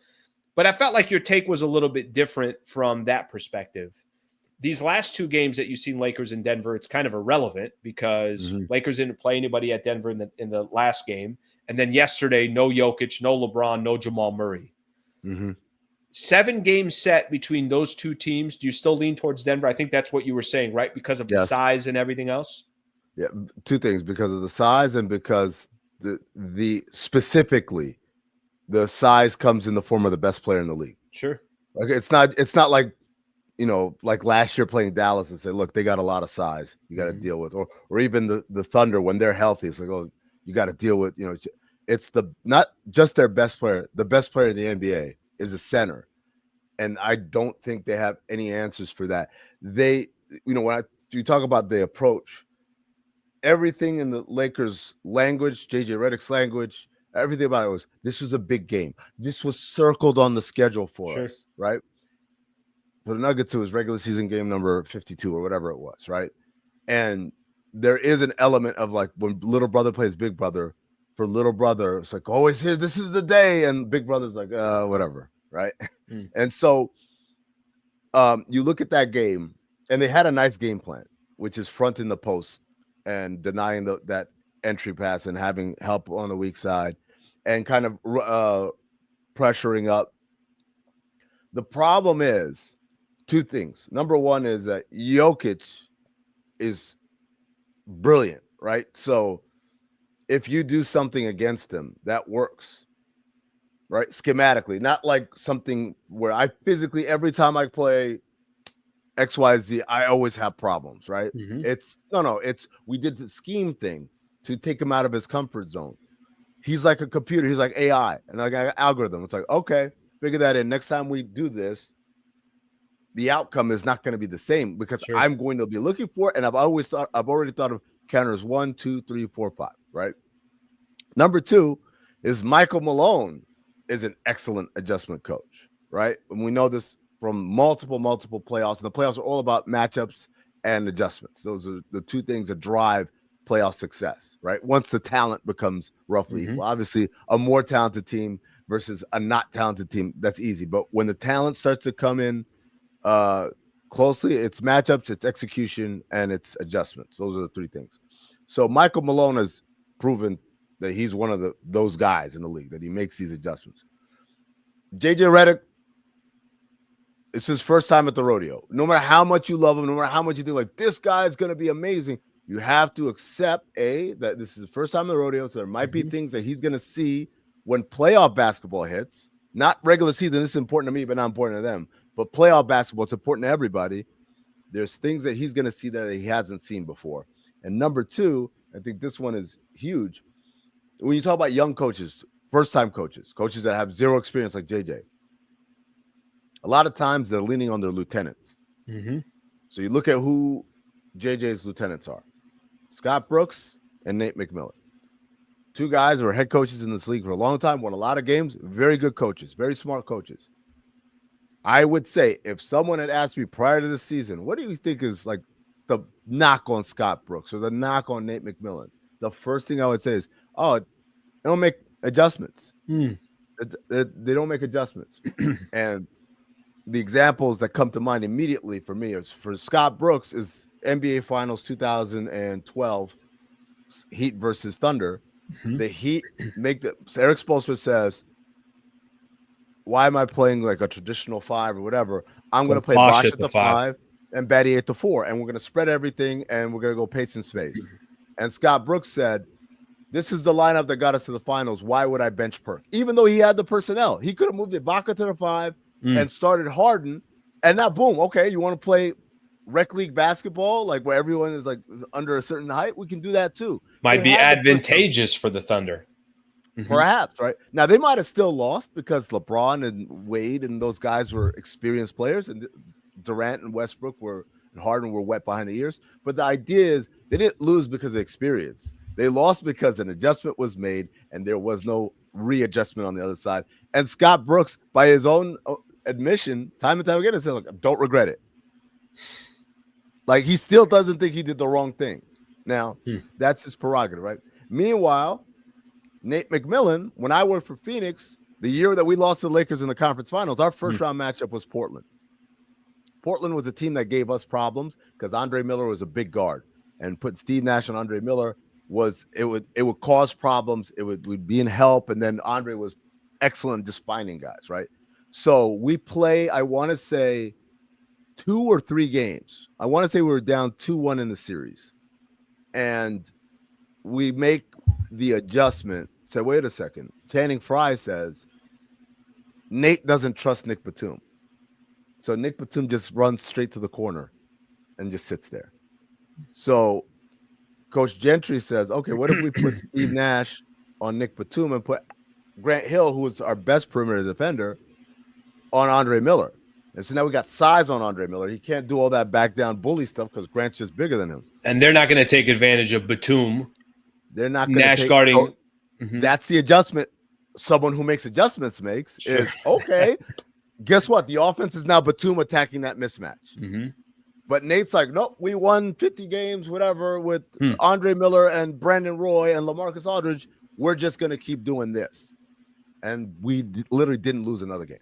But I felt like your take was a little bit different from that perspective. These last two games that you've seen Lakers in Denver, it's kind of irrelevant because Lakers didn't play anybody at Denver in the last game. And then yesterday, no Jokic, no LeBron, no Jamal Murray. 7 games set between those two teams. Do you still lean towards Denver? I think that's what you were saying, right? Because of the size and everything else? Yeah, 2 things, because of the size and because the specifically the size comes in the form of the best player in the league. Sure. Like it's not like, you know, like last year playing Dallas and say, look, they got a lot of size you got to deal with, or even the Thunder when they're healthy. It's like, oh, you got to deal with, you know, it's not just their best player. The best player in the NBA is a center. And I don't think they have any answers for that. They, you know, when you talk about the approach, everything in the Lakers language, JJ Redick's language, everything about it was, this was a big game. This was circled on the schedule for us, right? For the Nuggets, it was regular season game number 52 or whatever it was, right? And there is an element of like when little brother plays big brother, for little brother, it's like, oh, it's here, this is the day. And big brother's like, whatever, right? And so you look at that game, and they had a nice game plan, which is fronting the post and denying that entry pass and having help on the weak side and kind of pressuring up. The problem is 2 things. Number one is that Jokic is brilliant, right? So if you do something against him, that works, right? Schematically, not like something where I physically, every time I play XYZ, I always have problems, right? It's we did the scheme thing to take him out of his comfort zone. He's like a computer. He's like AI and like an algorithm. It's like, okay, figure that in. Next time we do this, the outcome is not going to be the same because I'm going to be looking for it. And I've already thought of counters 1, 2, 3, 4, 5, right? Number 2 is Michael Malone is an excellent adjustment coach, right? And we know this from multiple playoffs. And the playoffs are all about matchups and adjustments. Those are the 2 things that drive playoff success, right? Once the talent becomes roughly equal. Obviously, a more talented team versus a not talented team, that's easy. But when the talent starts to come in closely, it's matchups, it's execution, and it's adjustments. Those are the 3 things. So Michael Malone has proven that he's one of those guys in the league, that he makes these adjustments. JJ Redick, it's his first time at the rodeo. No matter how much you love him, no matter how much you think like this guy is going to be amazing, you have to accept that this is the first time at the rodeo. So there might be things that he's going to see when playoff basketball hits. Not regular season. This is important to me, but not important to them. But playoff basketball, it's important to everybody. There's things that he's going to see that he hasn't seen before. And number 2, I think this one is huge. When you talk about young coaches, first-time coaches that have 0 experience like JJ, a lot of times they're leaning on their lieutenants. So you look at who JJ's lieutenants are. Scott Brooks and Nate McMillan. 2 guys who are head coaches in this league for a long time, won a lot of games, very good coaches, very smart coaches. I would say if someone had asked me prior to the season, what do you think is like the knock on Scott Brooks or the knock on Nate McMillan? The first thing I would say is, they don't make adjustments. They don't make adjustments. And the examples that come to mind immediately for me is for Scott Brooks is NBA Finals 2012 Heat versus Thunder. The Heat Eric Spoelstra says, why am I playing like a traditional 5 or whatever? I'm going to play Bosh at the 5 and Betty at the 4, and we're going to spread everything, and we're going to go pace and space. And Scott Brooks said, this is the lineup that got us to the finals. Why would I bench Perk? Even though he had the personnel, he could have moved Ibaka to the 5 and started Harden, and now boom, okay, you want to play rec league basketball, like where everyone is like under a certain height? We can do that too. Might be advantageous for the Thunder. Perhaps, right? Now, they might have still lost because LeBron and Wade and those guys were experienced players, and Durant and Westbrook and Harden were wet behind the ears. But the idea is They didn't lose because of experience. They lost because an adjustment was made and there was no readjustment on the other side. And Scott Brooks, by his own admission, time and time again, said, "Look, don't regret it." Like, he still doesn't think he did the wrong thing. Now, that's his prerogative, right? Meanwhile, Nate McMillan, when I worked for Phoenix, the year that we lost to the Lakers in the conference finals, our first round matchup was Portland. Portland was a team that gave us problems because Andre Miller was a big guard, and putting Steve Nash on Andre Miller would cause problems. We'd be in help, and then Andre was excellent just finding guys, right? So we play, I want to say, 2 or 3 games. I want to say we were down 2-1 in the series, and we make the adjustment. Say, wait a second. Channing Frye says Nate doesn't trust Nick Batum. So Nick Batum just runs straight to the corner and just sits there. So Coach Gentry says, okay, what if we put Steve Nash on Nick Batum and put Grant Hill, who is our best perimeter defender, on Andre Miller? And so now we got size on Andre Miller. He can't do all that back down bully stuff because Grant's just bigger than him. And they're not going to take advantage of Batum. They're not going to Nash guarding. Oh, that's the adjustment. Someone who makes adjustments makes is, okay, guess what? The offense is now Batum attacking that mismatch. But Nate's like, nope, we won 50 games, whatever, with Andre Miller and Brandon Roy and LaMarcus Aldridge. We're just going to keep doing this. And we literally didn't lose another game.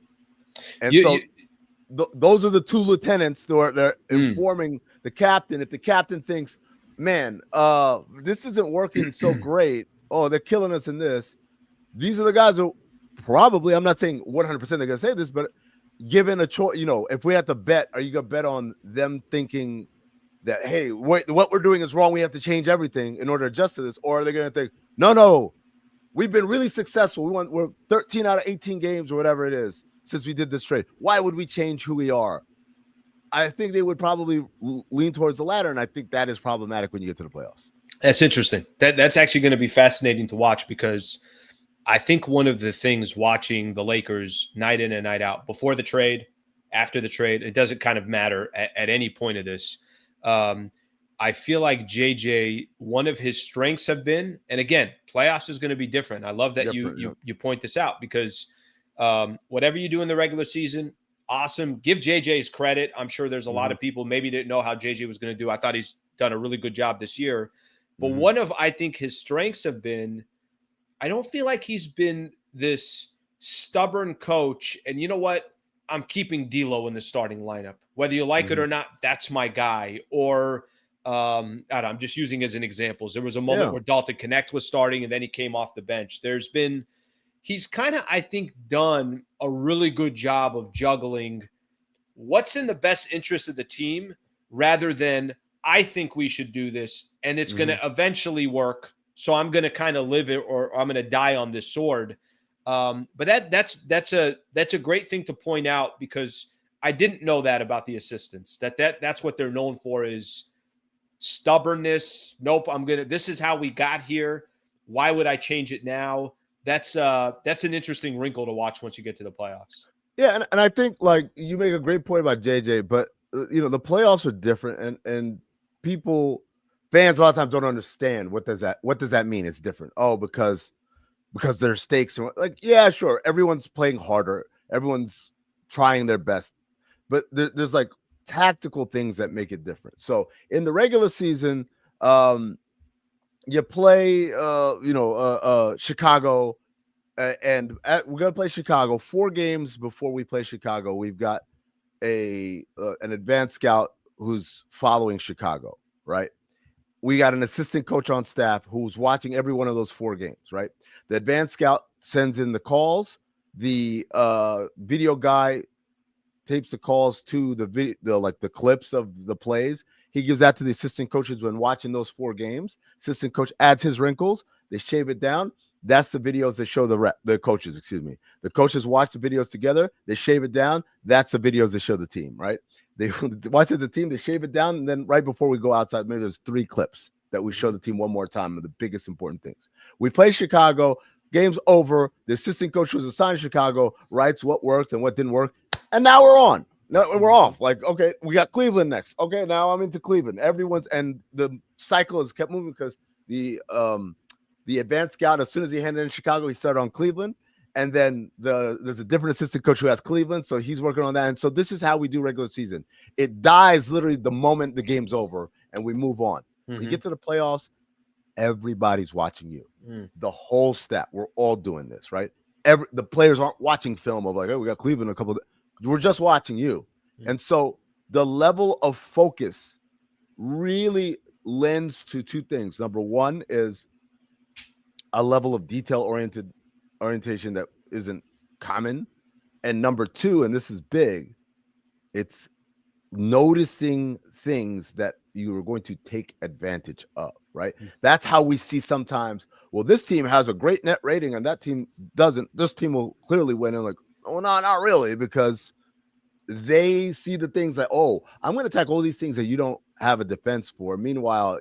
And those are the 2 lieutenants that are informing the captain. If the captain thinks, man, this isn't working so great. Oh, they're killing us in this. These are the guys who probably, I'm not saying 100% they're going to say this, but given a choice, if we have to bet, are you going to bet on them thinking that, hey, what we're doing is wrong, we have to change everything in order to adjust to this? Or are they going to think, no, we've been really successful. We're 13 out of 18 games or whatever it is since we did this trade. Why would we change who we are? I think they would probably lean towards the latter, and I think that is problematic when you get to the playoffs. That's interesting. That's actually going to be fascinating to watch, because I think one of the things watching the Lakers night in and night out, before the trade, after the trade, it doesn't kind of matter at any point of this. I feel like JJ, one of his strengths have been, and again, playoffs is going to be different. I love that you point this out, because whatever you do in the regular season, awesome. Give JJ his credit. I'm sure there's a lot of people maybe didn't know how JJ was going to do. I thought he's done a really good job this year. But one of, I think, his strengths have been, I don't feel like he's been this stubborn coach. And you know what? I'm keeping D'Lo in the starting lineup. Whether you like it or not, that's my guy. Or I'm just using as an example. There was a moment where Dalton Connect was starting and then he came off the bench. He's kind of, I think, done a really good job of juggling what's in the best interest of the team rather than, I think we should do this and it's going to eventually work. So I'm going to kind of live it, or I'm going to die on this sword. But that's a great thing to point out, because I didn't know that about the assistants, that's what they're known for, is stubbornness. Nope. this is how we got here. Why would I change it now? That's an interesting wrinkle to watch once you get to the playoffs. Yeah. And I think, like, you make a great point about JJ, but the playoffs are different, and fans a lot of times don't understand what does that mean. It's different. Oh, because there's stakes. Like, yeah, sure. Everyone's playing harder. Everyone's trying their best, but there's like tactical things that make it different. So in the regular season, you play, Chicago, and we're going to play Chicago 4 games before we play Chicago. We've got an advanced scout who's following Chicago, right? We got an assistant coach on staff who's watching every one of those 4 games, right? The advanced scout sends in the calls. The video guy tapes the calls to the clips of the plays. He gives that to the assistant coaches when watching those 4 games. Assistant coach adds his wrinkles. They shave it down. That's the videos that show the coaches, The coaches watch the videos together. They shave it down. That's the videos that show the team, right? They watch as a team, they shave it down, and then right before we go outside, maybe there's 3 clips that we show the team one more time of the biggest important things. We play Chicago, game's over. The assistant coach who's assigned to Chicago writes what worked and what didn't work, and now we're on. No, we're off. Like, okay, we got Cleveland next. Okay, now I'm into Cleveland. And the cycle has kept moving because the advanced scout, as soon as he handed in Chicago, he started on Cleveland. And then there's a different assistant coach who has Cleveland, so he's working on that. And so this is how we do regular season. It dies literally the moment the game's over, and we move on. When you get to the playoffs, everybody's watching you. The whole staff, we're all doing this, right? The players aren't watching film of like, oh, we got Cleveland we're just watching you. And so the level of focus really lends to two things. Number one is a level of orientation that isn't common. And number two, and this is big, it's noticing things that you are going to take advantage of, right? That's how we see sometimes, well, this team has a great net rating and that team doesn't. This team will clearly win. And like, oh, no, not really, because they see the things like, oh, I'm going to attack all these things that you don't have a defense for. Meanwhile,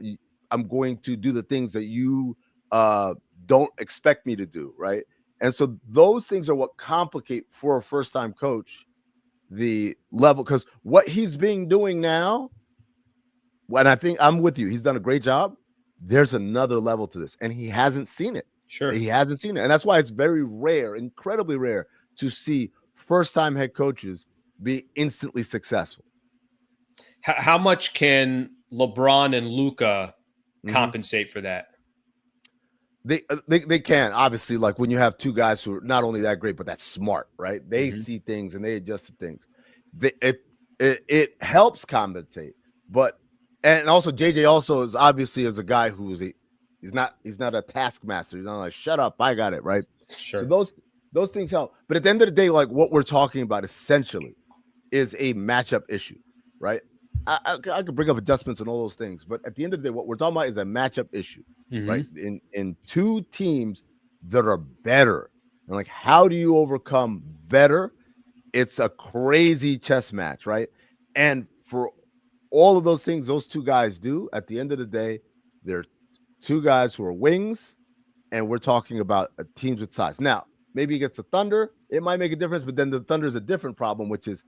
I'm going to do the things that you don't expect me to do, right? And so those things are what complicate for a first-time coach the level, because what he's been doing now, and I think I'm with you, he's done a great job. There's another level to this, and he hasn't seen it. Sure. He hasn't seen it. And that's why it's very rare, incredibly rare, to see first-time head coaches be instantly successful. How much can LeBron and Luka compensate for that? They can, obviously, like when you have two guys who are not only that great, but that's smart, right? They see things and they adjust to things. It helps compensate, and also JJ also is obviously as a guy who's he's not a taskmaster. He's not like, shut up, I got it, right? Sure. So those things help. But at the end of the day, like what we're talking about essentially is a matchup issue, right? I could bring up adjustments and all those things, but at the end of the day, what we're talking about is a matchup issue, right? In two teams that are better. And like, how do you overcome better? It's a crazy chess match, right? And for all of those things those two guys do, at the end of the day, they're two guys who are wings, and we're talking about teams with size. Now, maybe against the Thunder, it might make a difference, but then the Thunder is a different problem, which is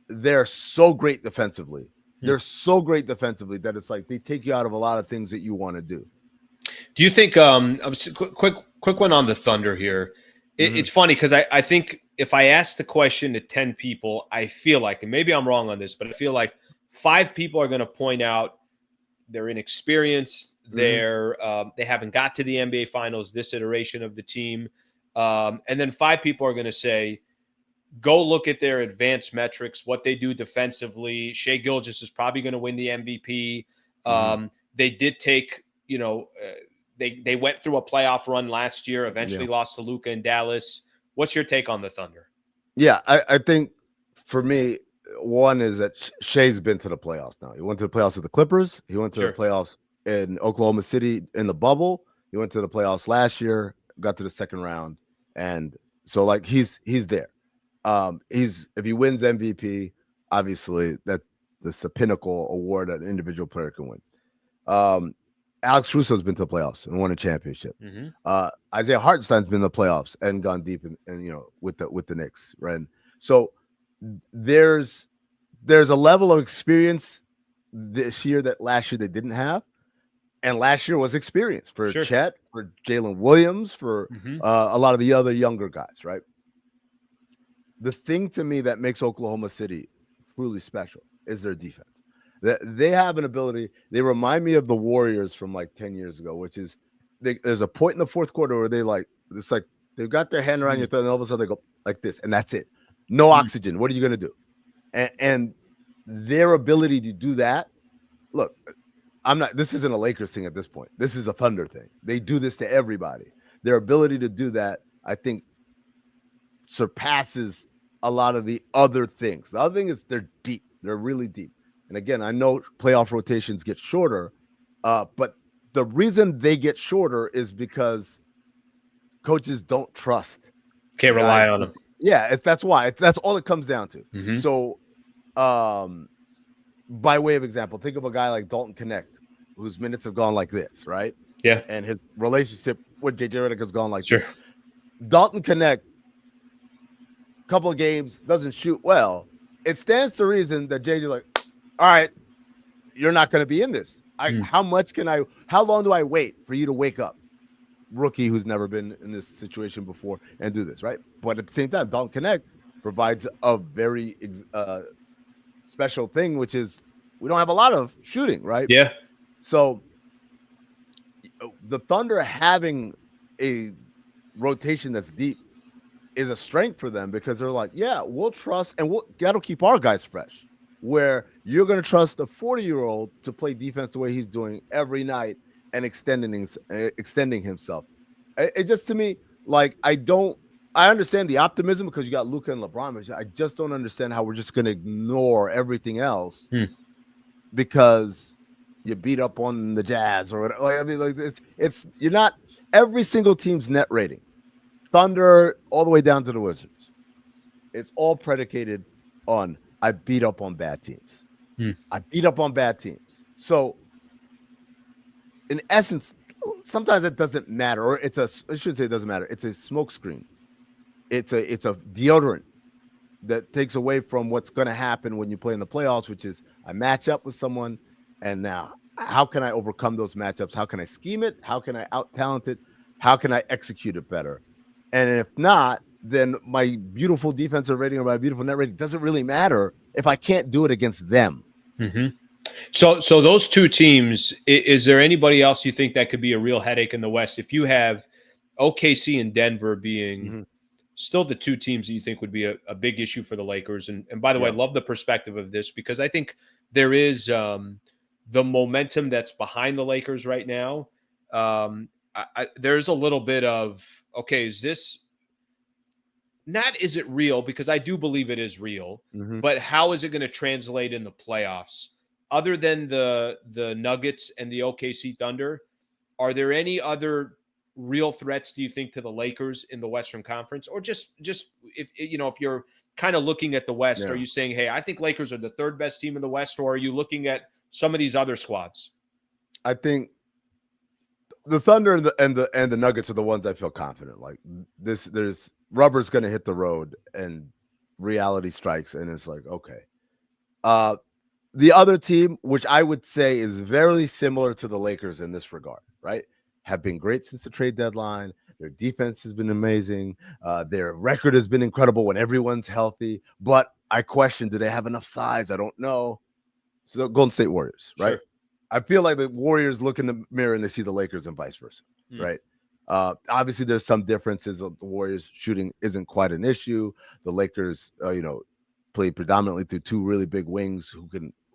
they're so great defensively. They're so great defensively that it's like they take you out of a lot of things that you want to do. Do you think quick one on the Thunder here? It's funny because I think if I ask the question to 10 people, I feel like, and maybe I'm wrong on this, but I feel like 5 people are going to point out their inexperience. They haven't got to the NBA Finals this iteration of the team, and then 5 people are going to say, go look at their advanced metrics, what they do defensively. Shai Gilgeous is probably going to win the MVP. They did take, they went through a playoff run last year, eventually lost to Luka in Dallas. What's your take on the Thunder? Yeah, I think for me, one is that Shai's been to the playoffs now. He went to the playoffs with the Clippers. He went to the playoffs in Oklahoma City in the bubble. He went to the playoffs last year, got to the second round. And so like he's there. If he wins MVP, obviously that's the pinnacle award that an individual player can win. Alex Russo's been to the playoffs and won a championship. Isaiah Hartenstein's been to the playoffs and gone deep and with the Knicks, right? And so there's a level of experience this year that last year they didn't have, and last year was experience for Chet, for Jalen Williams, for a lot of the other younger guys, right? The thing to me that makes Oklahoma City truly special is their defense. They have an ability. They remind me of the Warriors from like 10 years ago, which is there's a point in the fourth quarter where it's like they've got their hand around your throat and all of a sudden they go like this, and that's it. No oxygen. What are you going to do? And their ability to do that. Look, this isn't a Lakers thing at this point. This is a Thunder thing. They do this to everybody. Their ability to do that, I think, surpasses a lot of the other things. The other thing is they're deep. They're really deep. And again, I know playoff rotations get shorter, but the reason they get shorter is because coaches don't trust. Can't rely on them. Yeah, that's why. That's all it comes down to. So, by way of example, think of a guy like Dalton Connect, whose minutes have gone like this, right? Yeah. And his relationship with JJ Redick has gone like this. Dalton Connect, couple of games, doesn't shoot well, it stands to reason that JJ like, all right, you're not going to be in this. How long do I wait for you to wake up? Rookie who's never been in this situation before and do this, right? But at the same time, Dalton Connect provides a very special thing, which is we don't have a lot of shooting, right? Yeah. So the Thunder having a rotation that's deep is a strength for them because they're like, yeah, we'll trust and that'll keep our guys fresh. Where you're going to trust a 40-year-old to play defense the way he's doing every night and extending himself. It just, to me, like, I understand the optimism because you got Luka and LeBron, but I just don't understand how we're just going to ignore everything else because you beat up on the Jazz or whatever. Like, I mean, like, it's you're not every single team's net rating, Thunder all the way down to the Wizards. It's all predicated on I beat up on bad teams. I beat up on bad teams. So, in essence, sometimes it doesn't matter, or I shouldn't say it doesn't matter. It's a smokescreen. It's a deodorant that takes away from what's going to happen when you play in the playoffs, which is I match up with someone, and now how can I overcome those matchups? How can I scheme it? How can I out-talent it? How can I execute it better? And if not, then my beautiful defensive rating or my beautiful net rating doesn't really matter if I can't do it against them. Mm-hmm. So those two teams, is there anybody else you think that could be a real headache in the West? If you have OKC and Denver being still the two teams that you think would be a big issue for the Lakers. And by the way, I love the perspective of this because I think there is the momentum that's behind the Lakers right now. There's a little bit of, okay, is it real? Because I do believe it is real, but how is it going to translate in the playoffs? Other than the Nuggets and the OKC Thunder, are there any other real threats, do you think, to the Lakers in the Western Conference? Or just if you're kind of looking at the West, are you saying, hey, I think Lakers are the third best team in the West, or are you looking at some of these other squads? I think the Thunder and the Nuggets are the ones I feel confident. Like there's rubber's going to hit the road and reality strikes, and it's like, okay. The other team, which I would say is very similar to the Lakers in this regard, right, have been great since the trade deadline. Their defense has been amazing. Their record has been incredible when everyone's healthy. But I question, do they have enough size? I don't know. So Golden State Warriors, right? Sure. I feel like the Warriors look in the mirror and they see the Lakers and vice versa, right? Obviously, there's some differences. The Warriors shooting isn't quite an issue. The Lakers, play predominantly through two really big wings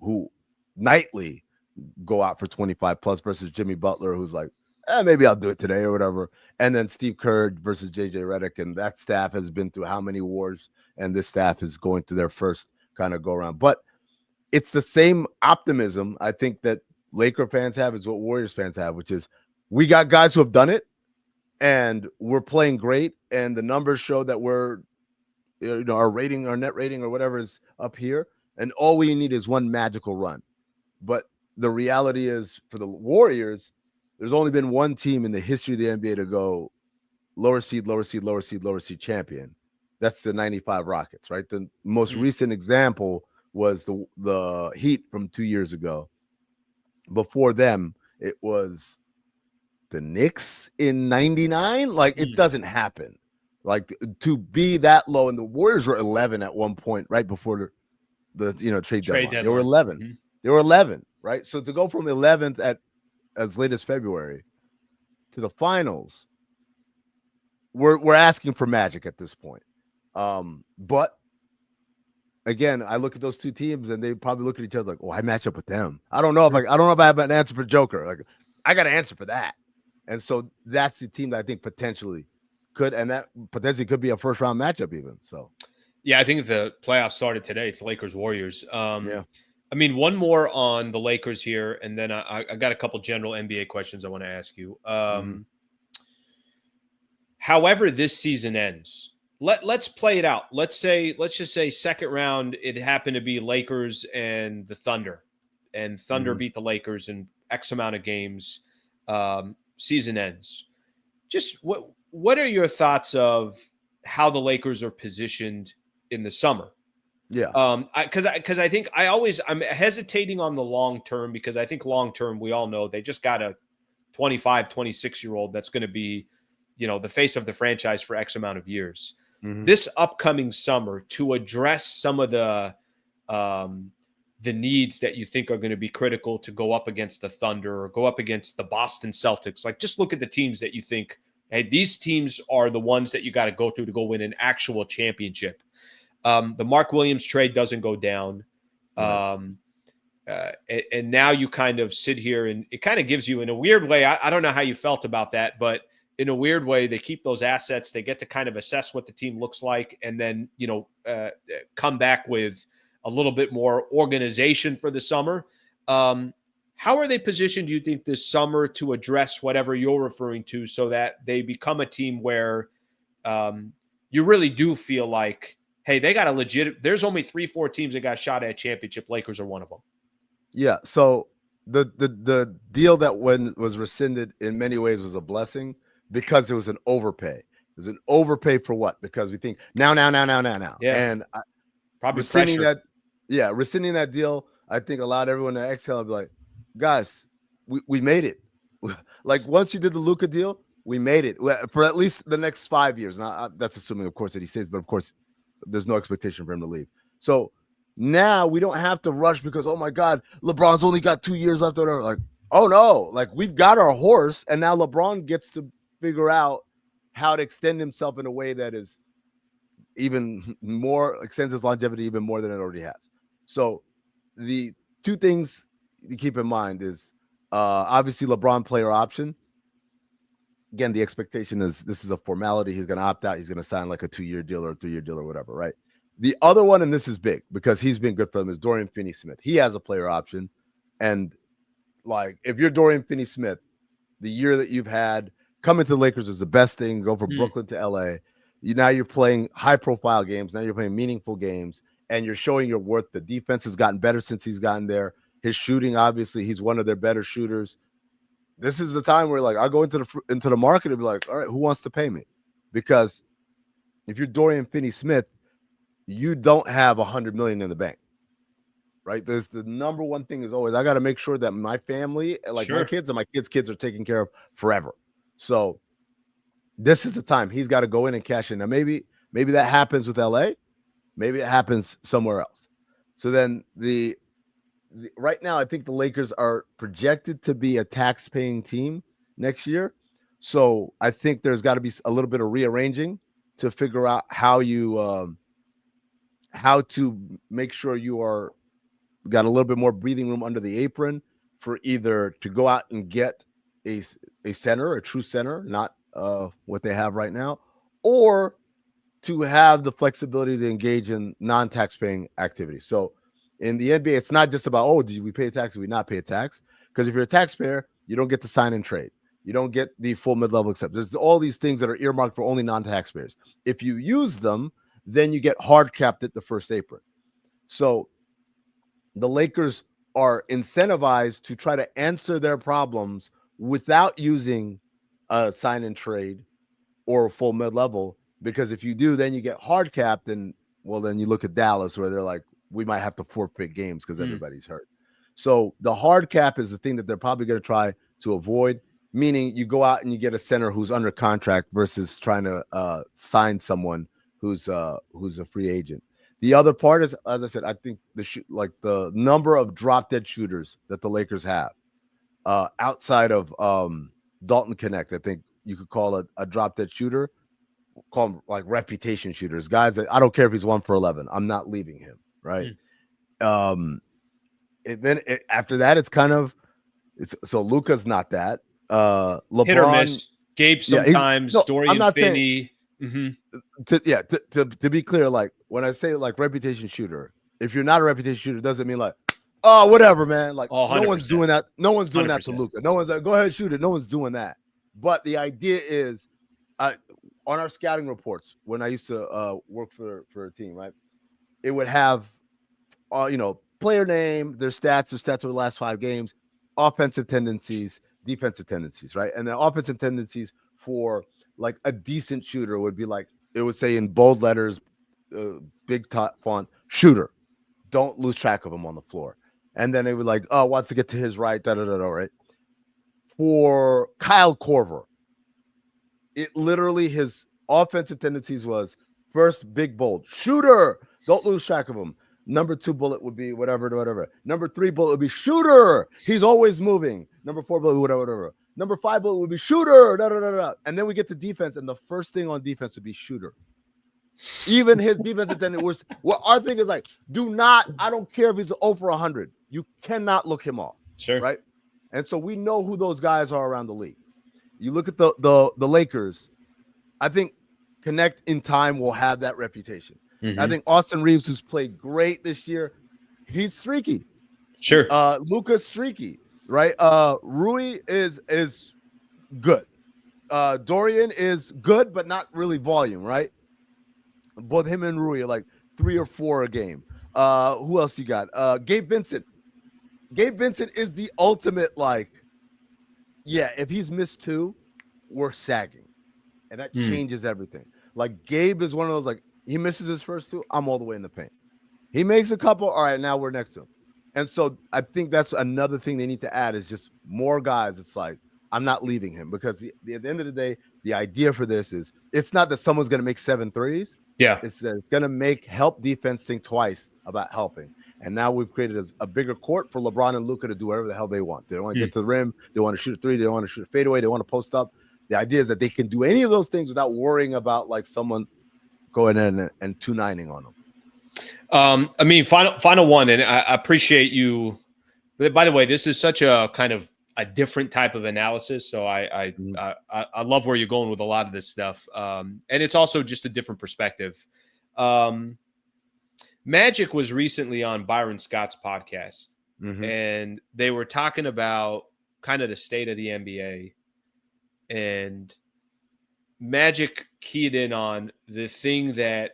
who nightly go out for 25 plus versus Jimmy Butler, who's like, maybe I'll do it today or whatever. And then Steve Kerr versus JJ Redick, and that staff has been through how many wars, and this staff is going to their first kind of go around. But it's the same optimism I think that Laker fans have is what Warriors fans have, which is we got guys who have done it and we're playing great, and the numbers show that we're, our rating, our net rating or whatever is up here, and all we need is one magical run. But the reality is for the Warriors, there's only been one team in the history of the NBA to go lower seed champion. That's the 95 Rockets, right? The most recent example was the Heat from 2 years ago. Before them, it was the Knicks in 99. Like, it doesn't happen. Like, to be that low, and the Warriors were 11 at one point right before the trade deadline. They were 11. They were 11, right? So to go from 11th at as late as February to the finals, we're asking for magic at this point. But again, I look at those two teams and they probably look at each other like, "Oh, I match up with them." I don't know if I have an answer for Joker. Like, I got an answer for that. And so that's the team that I think potentially could be a first round matchup even. So, yeah, I think if the playoffs started today, it's Lakers Warriors. I mean, one more on the Lakers here, and then I got a couple general NBA questions I want to ask you. However this season ends, let's play it out. Let's just say second round, it happened to be Lakers and the Thunder, and Thunder beat the Lakers in X amount of games. Season ends. Just what are your thoughts of how the Lakers are positioned in the summer? Yeah. Because I think I'm hesitating on the long term, because I think long term, we all know they just got a 25, 26-year-old that's going to be, the face of the franchise for X amount of years. Mm-hmm. This upcoming summer, to address some of the needs that you think are going to be critical to go up against the Thunder or go up against the Boston Celtics, like just look at the teams that you think, hey, these teams are the ones that you got to go through to go win an actual championship. The Mark Williams trade doesn't go down. Right. And now you kind of sit here, and it kind of gives you, in a weird way, I don't know how you felt about that, but in a weird way, they keep those assets. They get to kind of assess what the team looks like, and then, come back with a little bit more organization for the summer. How are they positioned, do you think, this summer to address whatever you're referring to, so that they become a team where you really do feel like, hey, they got a legit, there's only 3-4 teams that got shot at championship. Lakers are one of them. Yeah. So the deal that when was rescinded in many ways was a blessing, because it was an overpay. It was an overpay for what? Because we think now. Yeah. And Probably rescinding pressure. rescinding that deal, I think allowed everyone to exhale and be like, guys, we made it. Like, once you did the Luka deal, we made it for at least the next 5 years. Now, that's assuming, of course, that he stays, but of course, there's no expectation for him to leave. So now we don't have to rush because, oh my God, LeBron's only got 2 years left. Or like, oh no, like, we've got our horse, and now LeBron gets to figure out how to extend himself in a way that is even more, extends his longevity even more than it already has. So the two things to keep in mind is obviously LeBron player option. Again, the expectation is this is a formality. He's going to opt out. He's going to sign like a 2-year deal or a 3-year deal or whatever, right? The other one, and this is big because he's been good for them, is Dorian Finney-Smith. He has a player option. And like, if you're Dorian Finney-Smith, the year that you've had coming to the Lakers is the best thing. Go from Brooklyn to LA. Now you're playing high-profile games. Now you're playing meaningful games, and you're showing your worth. The defense has gotten better since he's gotten there. His shooting, obviously, he's one of their better shooters. This is the time where, like, I go into the market and be like, all right, who wants to pay me? Because if you're Dorian Finney-Smith, you don't have $100 million in the bank, right? There's the number one thing is always, I got to make sure that my family, like my kids and my kids' are taken care of forever. So this is the time he's got to go in and cash in. Now, maybe that happens with LA. Maybe it happens somewhere else. So then right now, I think the Lakers are projected to be a tax-paying team next year. So I think there's got to be a little bit of rearranging to figure out how to make sure you are got a little bit more breathing room under the apron for either to go out and get a center, a true center, not what they have right now, or to have the flexibility to engage in non-tax-paying activities. So in the NBA, it's not just about, oh, did we pay a tax? Did we not pay a tax? Because if you're a taxpayer, you don't get to sign and trade. You don't get the full mid-level acceptance. There's all these things that are earmarked for only non-taxpayers. If you use them, then you get hard capped at the first apron. So the Lakers are incentivized to try to answer their problems without using a sign and trade or a full mid-level, because if you do, then you get hard capped, and well, then you look at Dallas where they're like, we might have to forfeit games because everybody's hurt. So the hard cap is the thing that they're probably going to try to avoid, meaning you go out and you get a center who's under contract versus trying to sign someone who's a free agent. The other part is, as I said, I think the number of drop dead shooters that the Lakers have outside of Dalton Connect, I think you could call a drop dead shooter, call them like reputation shooters, guys that I don't care if he's 1 for 11, I'm not leaving him, right? After that, it's kind of so Luka's not that. LeBron, hit or miss. Gabe sometimes. Dorian Finney. To be clear, like when I say like reputation shooter, if you're not a reputation shooter, it doesn't mean like, oh, whatever, man. Like no one's doing that. No one's doing 100%. That to Luka. No one's like, go ahead, shoot it. No one's doing that. But the idea is, on our scouting reports, when I used to work for a team, right, it would have, player name, their stats over the last 5 games, offensive tendencies, defensive tendencies, right? And the offensive tendencies for like a decent shooter would be like, it would say in bold letters, big font, shooter. Don't lose track of him on the floor. And then they were like, oh, wants to get to his right, right? For Kyle Korver, it literally, his offensive tendencies was first, big, bold, shooter. Don't lose track of him. Number 2 bullet would be whatever. Number 3 bullet would be shooter. He's always moving. Number 4 bullet, whatever. Number 5 bullet would be shooter. And then we get to defense, and the first thing on defense would be shooter. Even his defensive attendant was, well, our thing is like, I don't care if he's over 100. You cannot look him off. Sure. Right. And so we know who those guys are around the league. You look at the Lakers, I think Connect in time will have that reputation. Mm-hmm. I think Austin Reeves, who's played great this year, he's streaky. Sure. Luka's streaky, right? Rui is good. Dorian is good, but not really volume, right? Both him and Rui are like 3 or 4 a game. Who else you got? Gabe Vincent. Gabe Vincent is the ultimate, like, yeah, if he's missed 2, we're sagging. And that changes everything. Like, Gabe is one of those, like, he misses his first 2, I'm all the way in the paint. He makes a couple, all right, now we're next to him. And so I think that's another thing they need to add is just more guys. It's like, I'm not leaving him, because at the end of the day, the idea for this is it's not that someone's going to make 7 threes. Yeah. It's that it's going to help defense think twice about helping. And now we've created a bigger court for LeBron and Luka to do whatever the hell they want. They want to get to the rim. They want to shoot a 3. They want to shoot a fadeaway. They want to post up. The idea is that they can do any of those things without worrying about like someone going in and 2-9ing on them. I mean, final one, and I appreciate you. By the way, this is such a kind of a different type of analysis, so I love where you're going with a lot of this stuff, and it's also just a different perspective. Magic was recently on Byron Scott's podcast, and they were talking about kind of the state of the NBA, and Magic keyed in on the thing that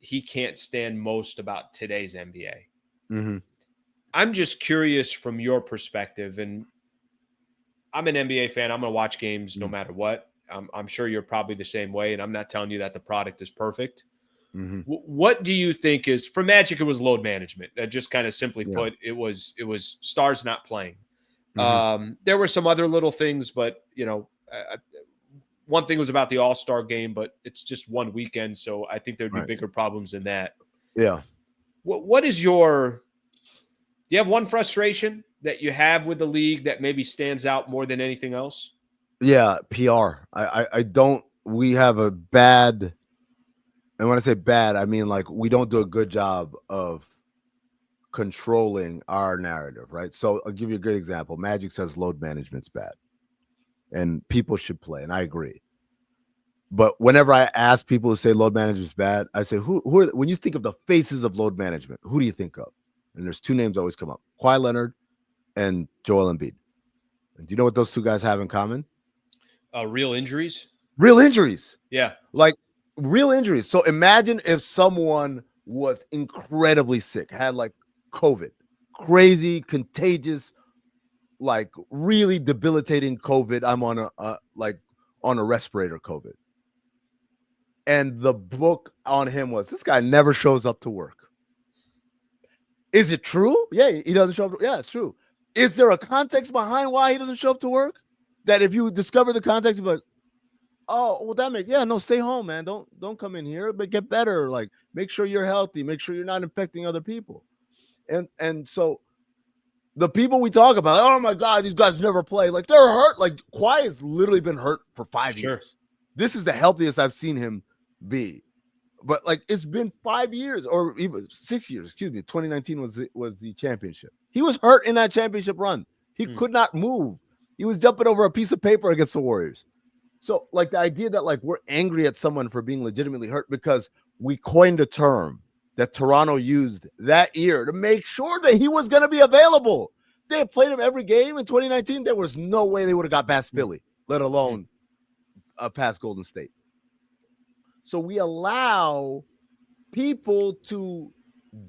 he can't stand most about today's NBA. Mm-hmm. I'm just curious from your perspective, and I'm an NBA fan. I'm going to watch games no matter what. I'm sure you're probably the same way, and I'm not telling you that the product is perfect. Mm-hmm. What do you think is, for Magic, it was load management. That just kind of simply put, it was stars not playing. Mm-hmm. There were some other little things, but, one thing was about the All-Star game, but it's just one weekend, so I think there'd be bigger problems than that. Yeah. What is do you have one frustration that you have with the league that maybe stands out more than anything else? Yeah, PR. I don't. We have a bad, and when I say bad, I mean like we don't do a good job of controlling our narrative, right? So I'll give you a great example. Magic says load management's bad, and people should play, and I agree. But whenever I ask people who say load management's bad, I say, who are, when you think of the faces of load management, who do you think of? And there's 2 names always come up: Kawhi Leonard and Joel Embiid. And do you know what those 2 guys have in common? Real injuries. Real injuries. Yeah. Like real injuries. So imagine if someone was incredibly sick, had like COVID, crazy, contagious, like really debilitating COVID. I'm on a respirator COVID. And the book on him was, this guy never shows up to work. Is it true? Yeah, he doesn't show up. Yeah, it's true. Is there a context behind why he doesn't show up to work? That if you discover the context, but stay home, man. Don't come in here, but get better. Like, make sure you're healthy. Make sure you're not infecting other people. And so the people we talk about, oh my God, these guys never play. Like, they're hurt. Like, Kawhi has literally been hurt for 5 years. This is the healthiest I've seen him be. But like, it's been 5 years or even 6 years. Excuse me. 2019 was the championship. He was hurt in that championship run. He could not move. He was jumping over a piece of paper against the Warriors. So like the idea that like we're angry at someone for being legitimately hurt because we coined a term that Toronto used that year to make sure that he was going to be available. They had played him every game in 2019. There was no way they would have got past Philly, let alone past Golden State. So we allow people to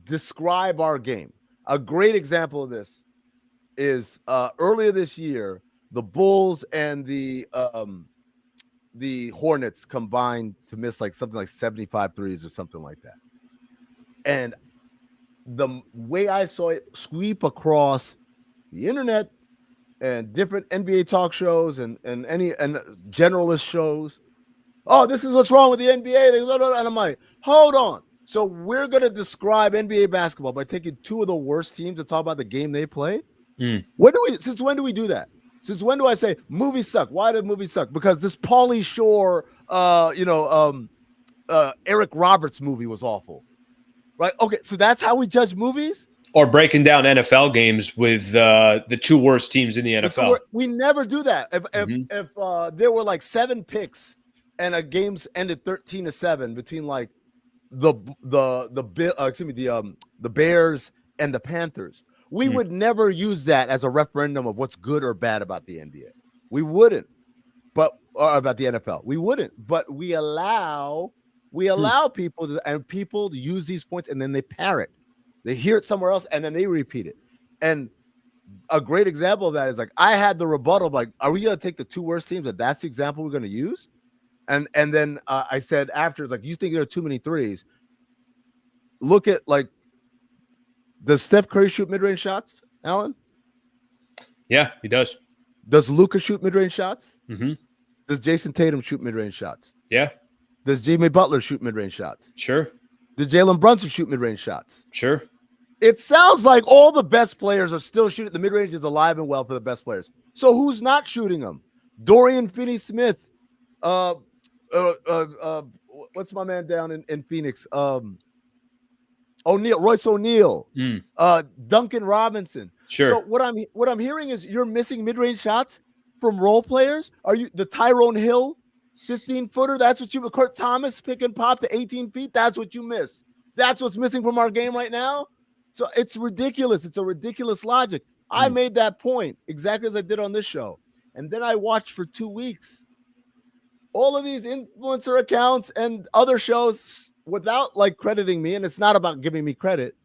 describe our game. A great example of this is earlier this year, the Bulls and the the Hornets combined to miss like something like 75 threes or something like that. And the way I saw it sweep across the internet and different NBA talk shows and generalist shows, oh, this is what's wrong with the NBA. And I'm like, hold on. So we're going to describe NBA basketball by taking two of the worst teams to talk about the game they play? Since when do we do that? Since when do I say movies suck? Why do movies suck? Because this Pauly Shore, Eric Roberts movie was awful, right? Okay, so that's how we judge movies? Or breaking down NFL games with the two worst teams in the NFL. We never do that. If there were like 7 picks and a game's ended 13-7 between like the Bears and the Panthers, we would never use that as a referendum of what's good or bad about the NBA. We wouldn't, about the NFL. We wouldn't, but we allow people to use these points, and then they parrot. They hear it somewhere else, and then they repeat it. And a great example of that is like I had the rebuttal, like, are we going to take the two worst teams and that's the example we're going to use? And then I said after, it's like, you think there are too many threes? Look at like, does Steph Curry shoot mid-range shots, Alan? Yeah, he does. Does Luka shoot mid-range shots? Mm-hmm. Does Jason Tatum shoot mid-range shots? Yeah. Does Jimmy Butler shoot mid-range shots? Sure. Does Jalen Brunson shoot mid-range shots? Sure. It sounds like all the best players are still shooting. The mid-range is alive and well for the best players. So who's not shooting them? Dorian Finney-Smith. What's my man down in Phoenix? Royce O'Neal, Duncan Robinson. Sure. So what I'm hearing is you're missing mid-range shots from role players. Are you the Tyrone Hill 15-footer? That's what you, Kurt Thomas pick and pop to 18 feet. That's what you miss. That's what's missing from our game right now. So it's ridiculous. It's a ridiculous logic. I made that point exactly as I did on this show. And then I watched for 2 weeks all of these influencer accounts and other shows without like crediting me. And it's not about giving me credit.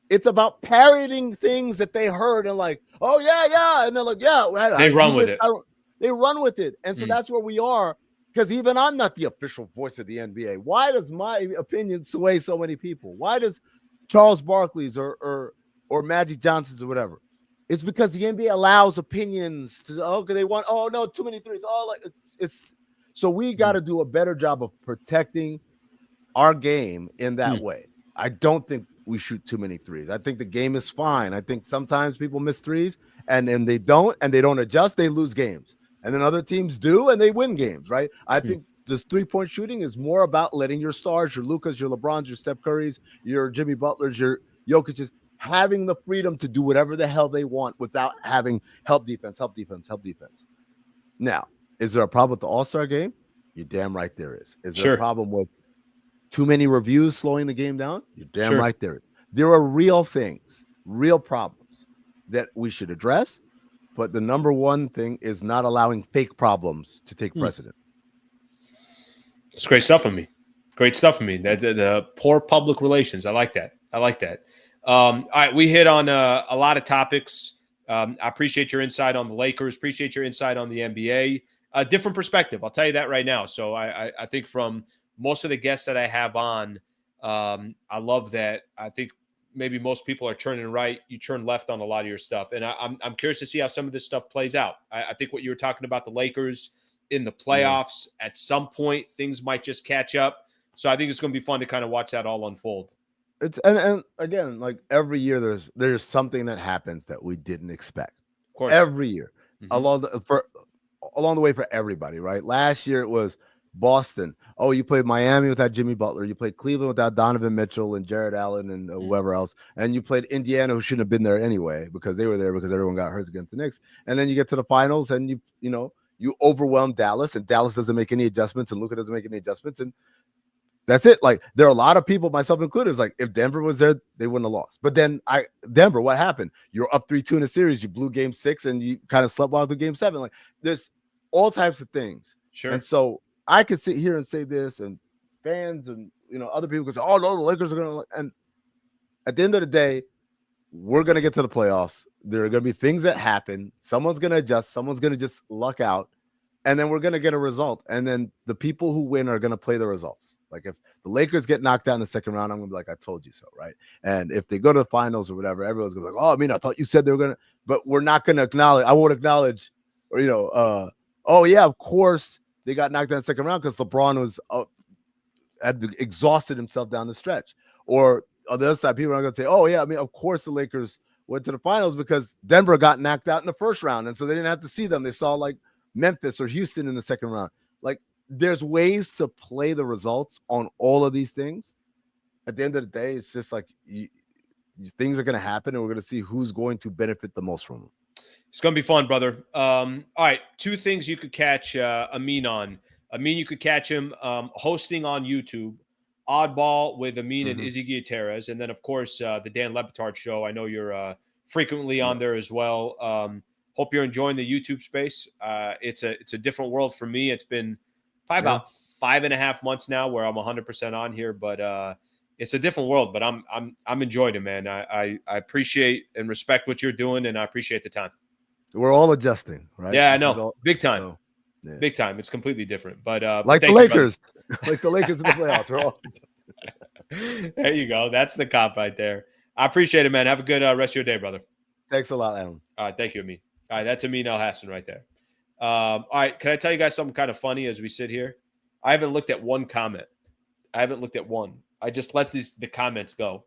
It's about parroting things that they heard and like, oh yeah. And they're like, yeah. They run with it. They run with it. And so that's where we are. Because even I'm not the official voice of the NBA. Why does my opinion sway so many people? Why does Charles Barkley's or Magic Johnson's or whatever? It's because the NBA allows opinions to, they want, no, too many threes. It's so we got to do a better job of protecting our game in that way. I don't think we shoot too many threes. I think the game is fine. I think sometimes people miss threes and then they don't adjust, they lose games. And then other teams do, and they win games, right? I think this three-point shooting is more about letting your stars, your Lukas, your LeBrons, your Steph Currys, your Jimmy Butlers, your Jokic's, having the freedom to do whatever the hell they want without having help defense. Now, is there a problem with the All-Star game? You're damn right there is. Is there a problem with too many reviews slowing the game down? You're damn right there is. There are real things, real problems that we should address. But the number one thing is not allowing fake problems to take precedent. It's great stuff on me. The poor public relations. I like that. All right, we hit on a lot of topics. I appreciate your insight on the Lakers. Appreciate your insight on the NBA. A different perspective. I'll tell you that right now. So I think from most of the guests that I have on, I love that. I think maybe most people are turning right. You turn left on a lot of your stuff. And I'm curious to see how some of this stuff plays out. I think what you were talking about, the Lakers in the playoffs, at some point, things might just catch up. So I think it's going to be fun to kind of watch that all unfold. It's and again, like every year, there's something that happens that we didn't expect. Of course. Every year, along the way for everybody, right? Last year it was Boston. Oh, you played Miami without Jimmy Butler. You played Cleveland without Donovan Mitchell and Jared Allen and whoever else. And you played Indiana, who shouldn't have been there anyway because they were there because everyone got hurt against the Knicks. And then you get to the finals and you overwhelm Dallas, and Dallas doesn't make any adjustments, and Luka doesn't make any adjustments, and that's it. Like there are a lot of people, myself included, it's like if Denver was there, they wouldn't have lost. But then Denver, what happened? You're up 3-2 in a series. You blew game 6 and you kind of slept while through game 7. Like there's all types of things. Sure. And so I could sit here and say this, and fans and other people could say, "Oh no, the Lakers are gonna." And at the end of the day, we're gonna get to the playoffs. There are gonna be things that happen. Someone's gonna adjust. Someone's gonna just luck out. and then we're going to get a result. And then the people who win are going to play the results. Like if the Lakers get knocked out in the second round, I'm going to be like, I told you so, right? And if they go to the finals or whatever, everyone's going to be like, oh, I mean, I thought you said they were going to, but we're not going to acknowledge, I won't acknowledge, or, oh, yeah, of course they got knocked out in the second round because LeBron was had exhausted himself down the stretch. Or on the other side, people are going to say, oh, yeah, I mean, of course the Lakers went to the finals because Denver got knocked out in the first round. And so they didn't have to see them. They saw like Memphis or Houston in the second round. Like there's ways to play the results on all of these things. At the end of the day, it's just like things are going to happen and we're going to see who's going to benefit the most from them. It's going to be fun, brother. All right. 2 things you could catch Amin on. Amin, you could catch him hosting on YouTube, Oddball with Amin and Izzy Gutierrez. And then, of course, the Dan Le Batard Show. I know you're frequently on there as well. Hope you're enjoying the YouTube space. It's a different world for me. It's been probably about 5.5 months now where I'm 100% on here, but it's a different world. But I'm enjoying it, man. I appreciate and respect what you're doing, and I appreciate the time. We're all adjusing, right? Yeah, I know. Big time. Yeah. Big time. It's completely different. But like the Lakers. Like the Lakers in the playoffs. We're all there you go. That's the cop right there. I appreciate it, man. Have a good rest of your day, brother. Thanks a lot, Alan. All right. Thank you, Amin. All right. That's Amin Elhassan right there. All right. Can I tell you guys something kind of funny as we sit here? I haven't looked at one comment. I haven't looked at one. I just let the comments go.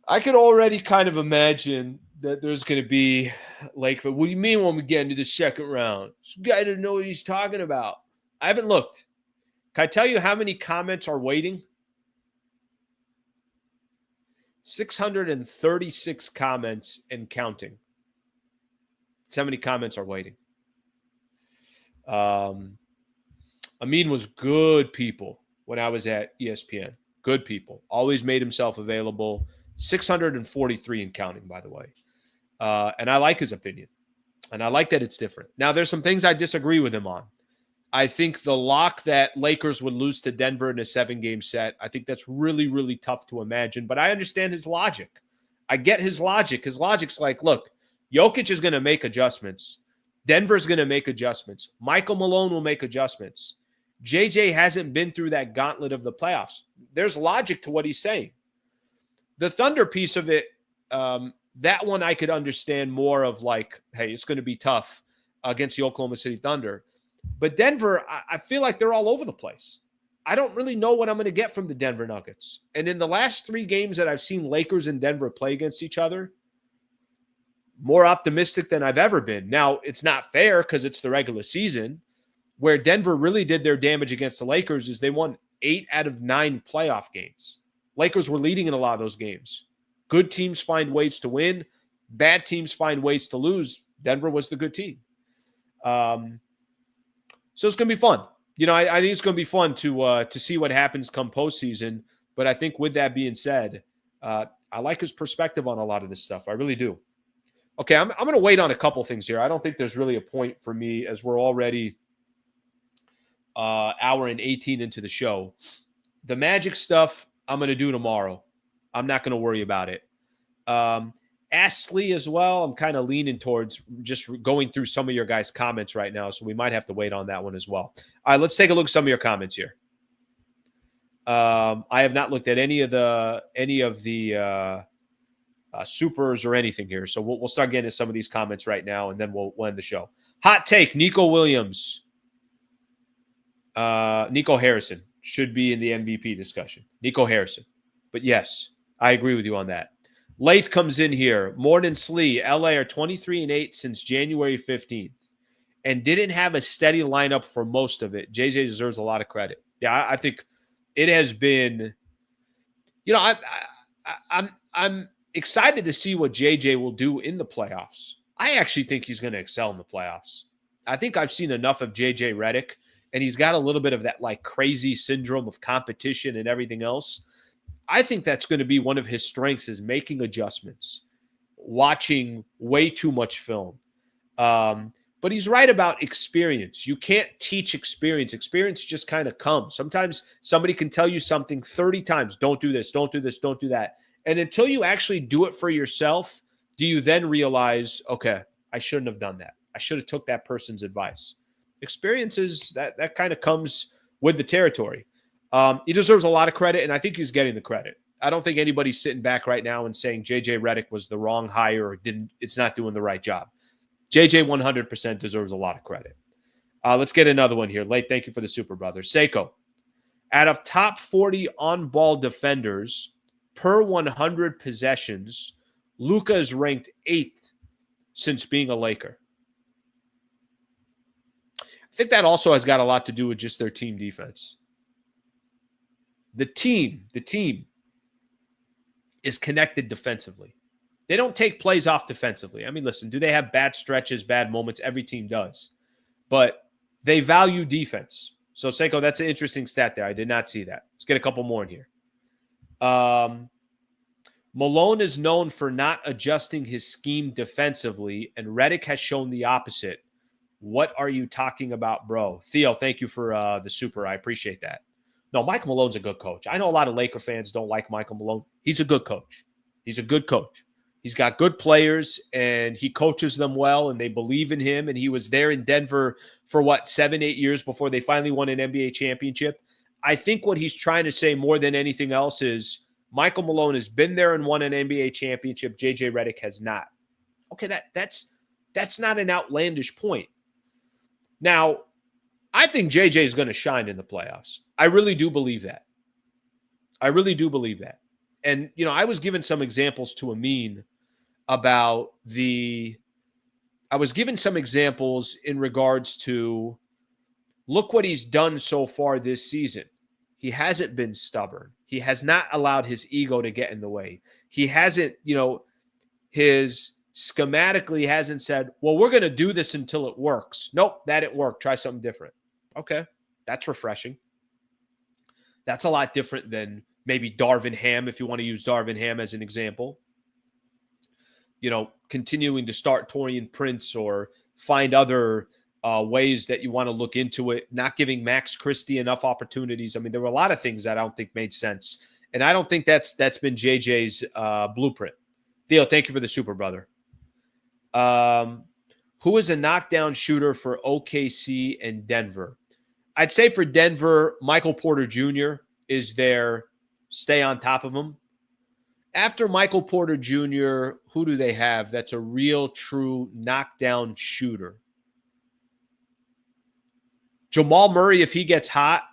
I could already kind of imagine that there's going to be like, what do you mean when we get into the second round? This guy doesn't know what he's talking about. I haven't looked. Can I tell you how many comments are waiting? 636 comments and counting. That's how many comments are waiting. Amin was good people when I was at ESPN. Good people. Always made himself available. 643 and counting, by the way. And I like his opinion. And I like that it's different. Now, there's some things I disagree with him on. I think the lock that Lakers would lose to Denver in a 7-game set, I think that's really, really tough to imagine. But I understand his logic. I get his logic. His logic's like, look, Jokic is going to make adjustments. Denver's going to make adjustments. Michael Malone will make adjustments. JJ hasn't been through that gauntlet of the playoffs. There's logic to what he's saying. The Thunder piece of it, that one I could understand more of like, hey, it's going to be tough against the Oklahoma City Thunder. But Denver, I feel like they're all over the place. I don't really know what I'm going to get from the Denver Nuggets. And in the last 3 games that I've seen Lakers and Denver play against each other, more optimistic than I've ever been. Now, it's not fair because it's the regular season. Where Denver really did their damage against the Lakers is they won 8 out of 9 playoff games. Lakers were leading in a lot of those games. Good teams find ways to win. Bad teams find ways to lose. Denver was the good team. So it's going to be fun. I think it's going to be fun to see what happens come postseason. But I think with that being said, I like his perspective on a lot of this stuff. I really do. Okay, I'm going to wait on a couple things here. I don't think there's really a point for me as we're already hour and 18 into the show. The Magic stuff, I'm going to do tomorrow. I'm not going to worry about it. Astley as well, I'm kind of leaning towards just going through some of your guys' comments right now, so we might have to wait on that one as well. All right, let's take a look at some of your comments here. I have not looked at any of the supers or anything here, so we'll start getting to some of these comments right now, and then we'll end the show. Hot take, Nico Harrison should be in the MVP discussion. Nico Harrison. But yes, I agree with you on that. Lath comes in here. Morton and Slee, LA are 23-8 since January 15th and didn't have a steady lineup for most of it. JJ deserves a lot of credit. Yeah, I think it has been, I'm excited to see what JJ will do in the playoffs. I actually think he's going to excel in the playoffs. I think I've seen enough of JJ Redick, and he's got a little bit of that like crazy syndrome of competition and everything else. I think that's going to be one of his strengths is making adjustments, watching way too much film. But he's right about experience. You can't teach experience. Experience just kind of comes. Sometimes somebody can tell you something 30 times. Don't do this, don't do this, don't do that. And until you actually do it for yourself, do you then realize, okay, I shouldn't have done that. I should have took that person's advice. Experiences, that kind of comes with the territory. He deserves a lot of credit, and I think he's getting the credit. I don't think anybody's sitting back right now and saying JJ Redick was the wrong hire or it's not doing the right job. JJ 100% deserves a lot of credit. Let's get another one here. Late, thank you for the super, brother. Seiko, out of top 40 on-ball defenders per 100 possessions, Luka is ranked 8th since being a Laker. I think that also has got a lot to do with just their team defense. The team is connected defensively. They don't take plays off defensively. I mean, listen, do they have bad stretches, bad moments? Every team does. But they value defense. So, Seiko, that's an interesting stat there. I did not see that. Let's get a couple more in here. Malone is known for not adjusting his scheme defensively, and Redick has shown the opposite. What are you talking about, bro? Theo, thank you for the super. I appreciate that. No, Michael Malone's a good coach. I know a lot of Laker fans don't like Michael Malone. He's a good coach. He's a good coach. He's got good players, and he coaches them well, and they believe in him. And he was there in Denver for, 7-8 years before they finally won an NBA championship. I think what he's trying to say more than anything else is Michael Malone has been there and won an NBA championship. JJ Redick has not. Okay, that's not an outlandish point. Now, I think JJ is going to shine in the playoffs. I really do believe that. And, I was given some examples to Amin about I was given some examples in regards to look what he's done so far this season. He hasn't been stubborn. He has not allowed his ego to get in the way. He hasn't, his schematically hasn't said, well, we're going to do this until it works. Nope, that didn't work. Try something different. Okay, that's refreshing. That's a lot different than maybe Darvin Ham, if you want to use Darvin Ham as an example. Continuing to start Taurean Prince or find other ways that you want to look into it, not giving Max Christie enough opportunities. I mean, there were a lot of things that I don't think made sense. And I don't think that's been JJ's blueprint. Theo, thank you for the super, brother. Who is a knockdown shooter for OKC and Denver? I'd say for Denver, Michael Porter Jr. is there. Stay on top of him. After Michael Porter Jr., who do they have that's a real, true knockdown shooter? Jamal Murray, if he gets hot.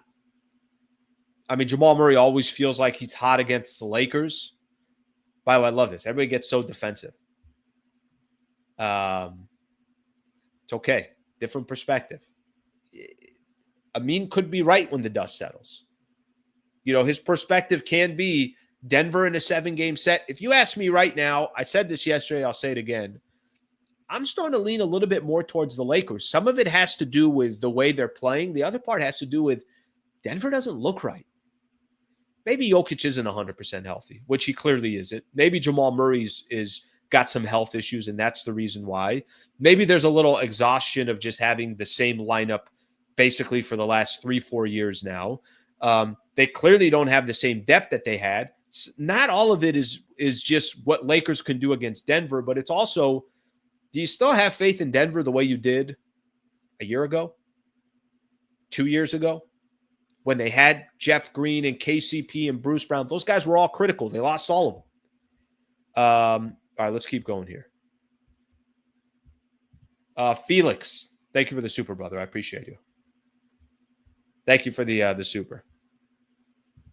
I mean, Jamal Murray always feels like he's hot against the Lakers. By the way, I love this. Everybody gets so defensive. It's okay. Different perspective. Amin could be right when the dust settles. His perspective can be Denver in a 7-game set. If you ask me right now, I said this yesterday, I'll say it again. I'm starting to lean a little bit more towards the Lakers. Some of it has to do with the way they're playing. The other part has to do with Denver doesn't look right. Maybe Jokic isn't 100% healthy, which he clearly isn't. Maybe Jamal Murray's is got some health issues, and that's the reason why. Maybe there's a little exhaustion of just having the same lineup basically for the last 3-4 years now. They clearly don't have the same depth that they had. Not all of it is just what Lakers can do against Denver, but it's also, do you still have faith in Denver the way you did a year ago, 2 years ago, when they had Jeff Green and KCP and Bruce Brown? Those guys were all critical. They lost all of them. All right, let's keep going here. Felix, thank you for the super, brother. I appreciate you. Thank you for the super.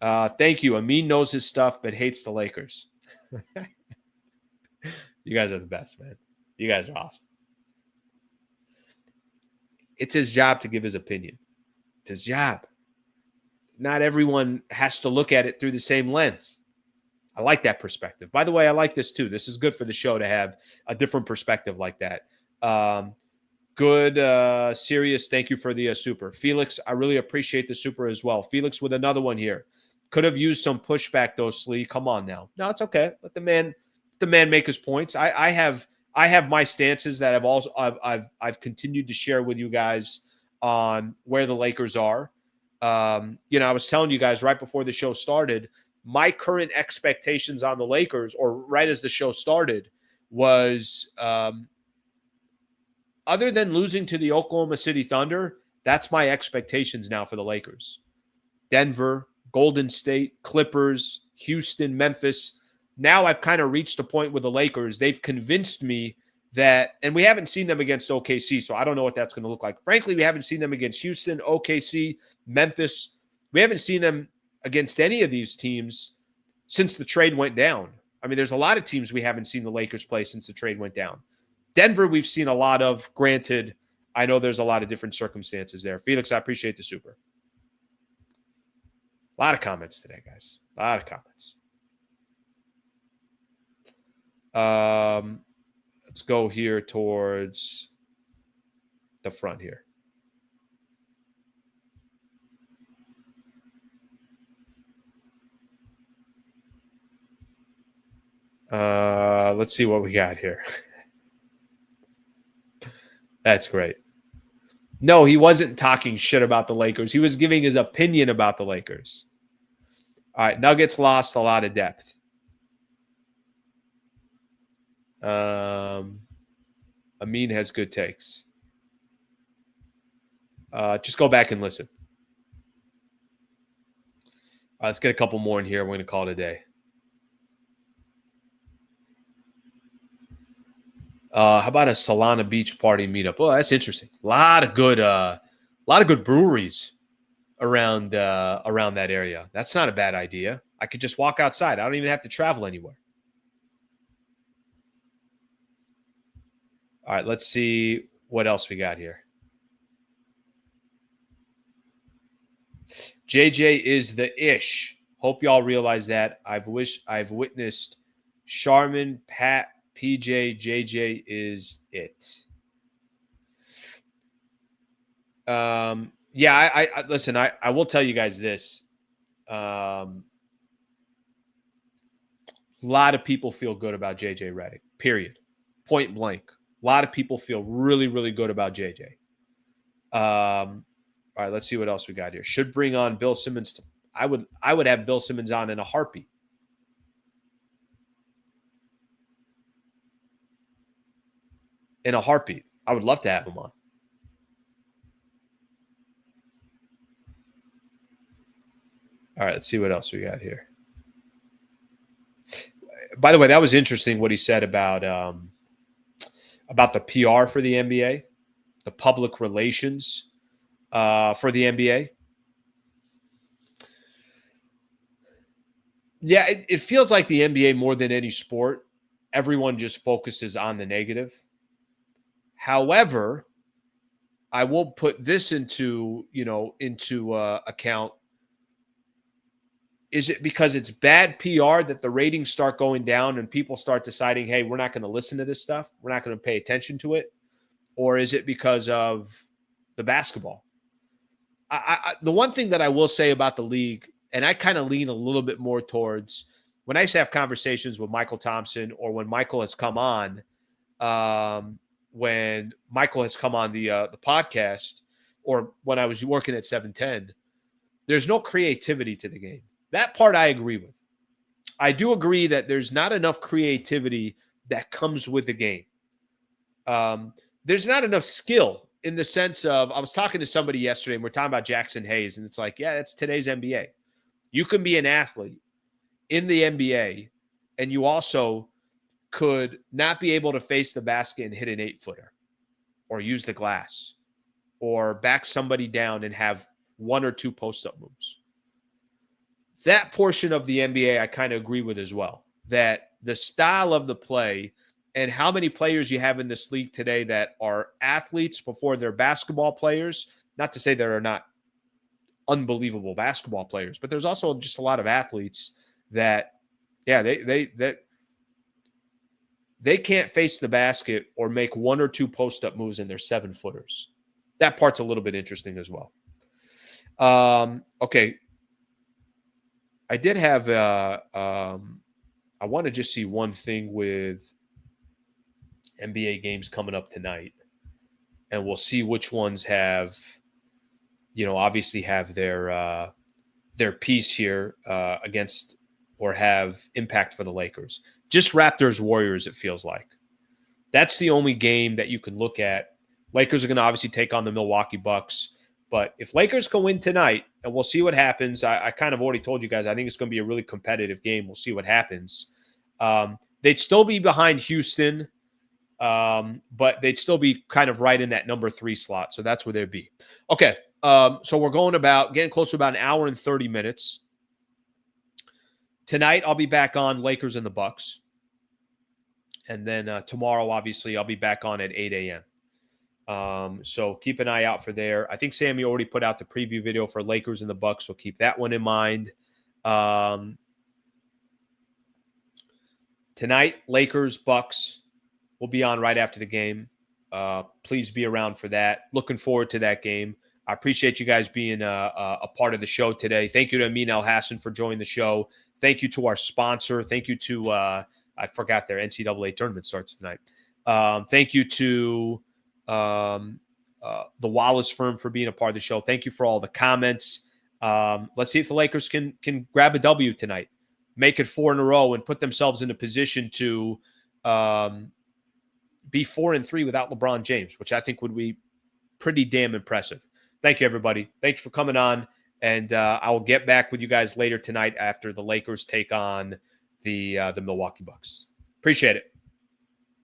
Thank you. Amin knows his stuff, but hates the Lakers. You guys are the best, man. You guys are awesome. It's his job to give his opinion. It's his job. Not everyone has to look at it through the same lens. I like that perspective. By the way, I like this too. This is good for the show to have a different perspective like that. Good, serious. Thank you for the super. Felix, I really appreciate the super as well. Felix with another one here. Could have used some pushback though, Slee. Come on now. No, it's okay. Let the man make his points. I have my stances that I've continued to share with you guys on where the Lakers are. I was telling you guys right before the show started, my current expectations on the Lakers, or right as the show started, was other than losing to the Oklahoma City Thunder, that's my expectations now for the Lakers. Denver, Golden State, Clippers, Houston, Memphis. Now I've kind of reached a point with the Lakers. They've convinced me that, and we haven't seen them against OKC, so I don't know what that's going to look like. Frankly, we haven't seen them against Houston, OKC, Memphis. We haven't seen them against any of these teams since the trade went down. I mean, there's a lot of teams we haven't seen the Lakers play since the trade went down. Denver, we've seen a lot of. Granted, I know there's a lot of different circumstances there. Felix, I appreciate the super. A lot of comments today, guys. A lot of comments. Let's go here towards the front here. Let's see what we got here. That's great. No, he wasn't talking shit about the Lakers. He was giving his opinion about the Lakers. All right, Nuggets lost a lot of depth. Amin has good takes. Just go back and listen. Let's get a couple more in here. We're going to call it a day. How about a Solana Beach party meetup? Oh, that's interesting. A lot of good breweries around that area. That's not a bad idea. I could just walk outside. I don't even have to travel anywhere. All right, let's see what else we got here. JJ is the ish. Hope y'all realize that. I've witnessed Charmin, Pat, PJ, JJ is it. Yeah, I listen, I will tell you guys this. A lot of people feel good about JJ Redick, period. Point blank. A lot of people feel really, really good about JJ. All right, let's see what else we got here. Should bring on Bill Simmons. I would have Bill Simmons on in a heartbeat. In a heartbeat. I would love to have him on. All right, let's see what else we got here. By the way, that was interesting what he said about the PR for the NBA, the public relations for the NBA. Yeah, it feels like the NBA more than any sport, everyone just focuses on the negative. However, I will put this into account. Is it because it's bad PR that the ratings start going down and people start deciding, hey, we're not going to listen to this stuff, we're not going to pay attention to it? Or is it because of the basketball? The one thing that I will say about the league, and I kind of lean a little bit more towards when I used to have conversations with Michael Thompson, or when Michael has come on, the podcast, or when I was working at 710, there's no creativity to the game. That part I agree with. I do agree that there's not enough creativity that comes with the game. There's not enough skill in the sense of, I was talking to somebody yesterday and we're talking about Jackson Hayes, and it's like, yeah, that's today's NBA. You can be an athlete in the NBA, and you also could not be able to face the basket and hit an 8-footer, or use the glass, or back somebody down and have 1 or 2 post-up moves. That portion of the NBA I kind of agree with as well, that the style of the play and how many players you have in this league today that are athletes before they're basketball players. Not to say there are not unbelievable basketball players, but there's also just a lot of athletes that, yeah, they can't face the basket or make 1 or 2 post-up moves in their 7-footers. That part's a little bit interesting as well. Okay. I did have I want to just see one thing with NBA games coming up tonight, and we'll see which ones have, obviously have their piece here against, or have impact for the Lakers. Just Raptors Warriors, it feels like. That's the only game that you can look at Lakers are going to obviously take on the Milwaukee Bucks. But if Lakers can win tonight, and we'll see what happens, I kind of already told you guys, I think it's going to be a really competitive game. We'll see what happens. They'd still be behind Houston, but they'd still be kind of right in that number 3 slot. So that's where they'd be. Okay, so we're getting close to about an hour and 30 minutes. Tonight, I'll be back on Lakers and the Bucks. And then tomorrow, obviously, I'll be back on at 8 a.m. So keep an eye out for there. I think Sammy already put out the preview video for Lakers and the Bucks, so keep that one in mind. Tonight, Lakers, Bucks will be on right after the game. Please be around for that. Looking forward to that game. I appreciate you guys being a part of the show today. Thank you to Amin Elhassan for joining the show. Thank you to our sponsor. Thank you to I forgot their NCAA tournament starts tonight. Thank you to the Wallace firm for being a part of the show. Thank you for all the comments. Let's see if the Lakers can grab a W tonight, make it 4 in a row, and put themselves in a position to be 4-3 without LeBron James, which I think would be pretty damn impressive. Thank you, everybody. Thank you for coming on, and I will get back with you guys later tonight after the Lakers take on the Milwaukee Bucks. Appreciate it.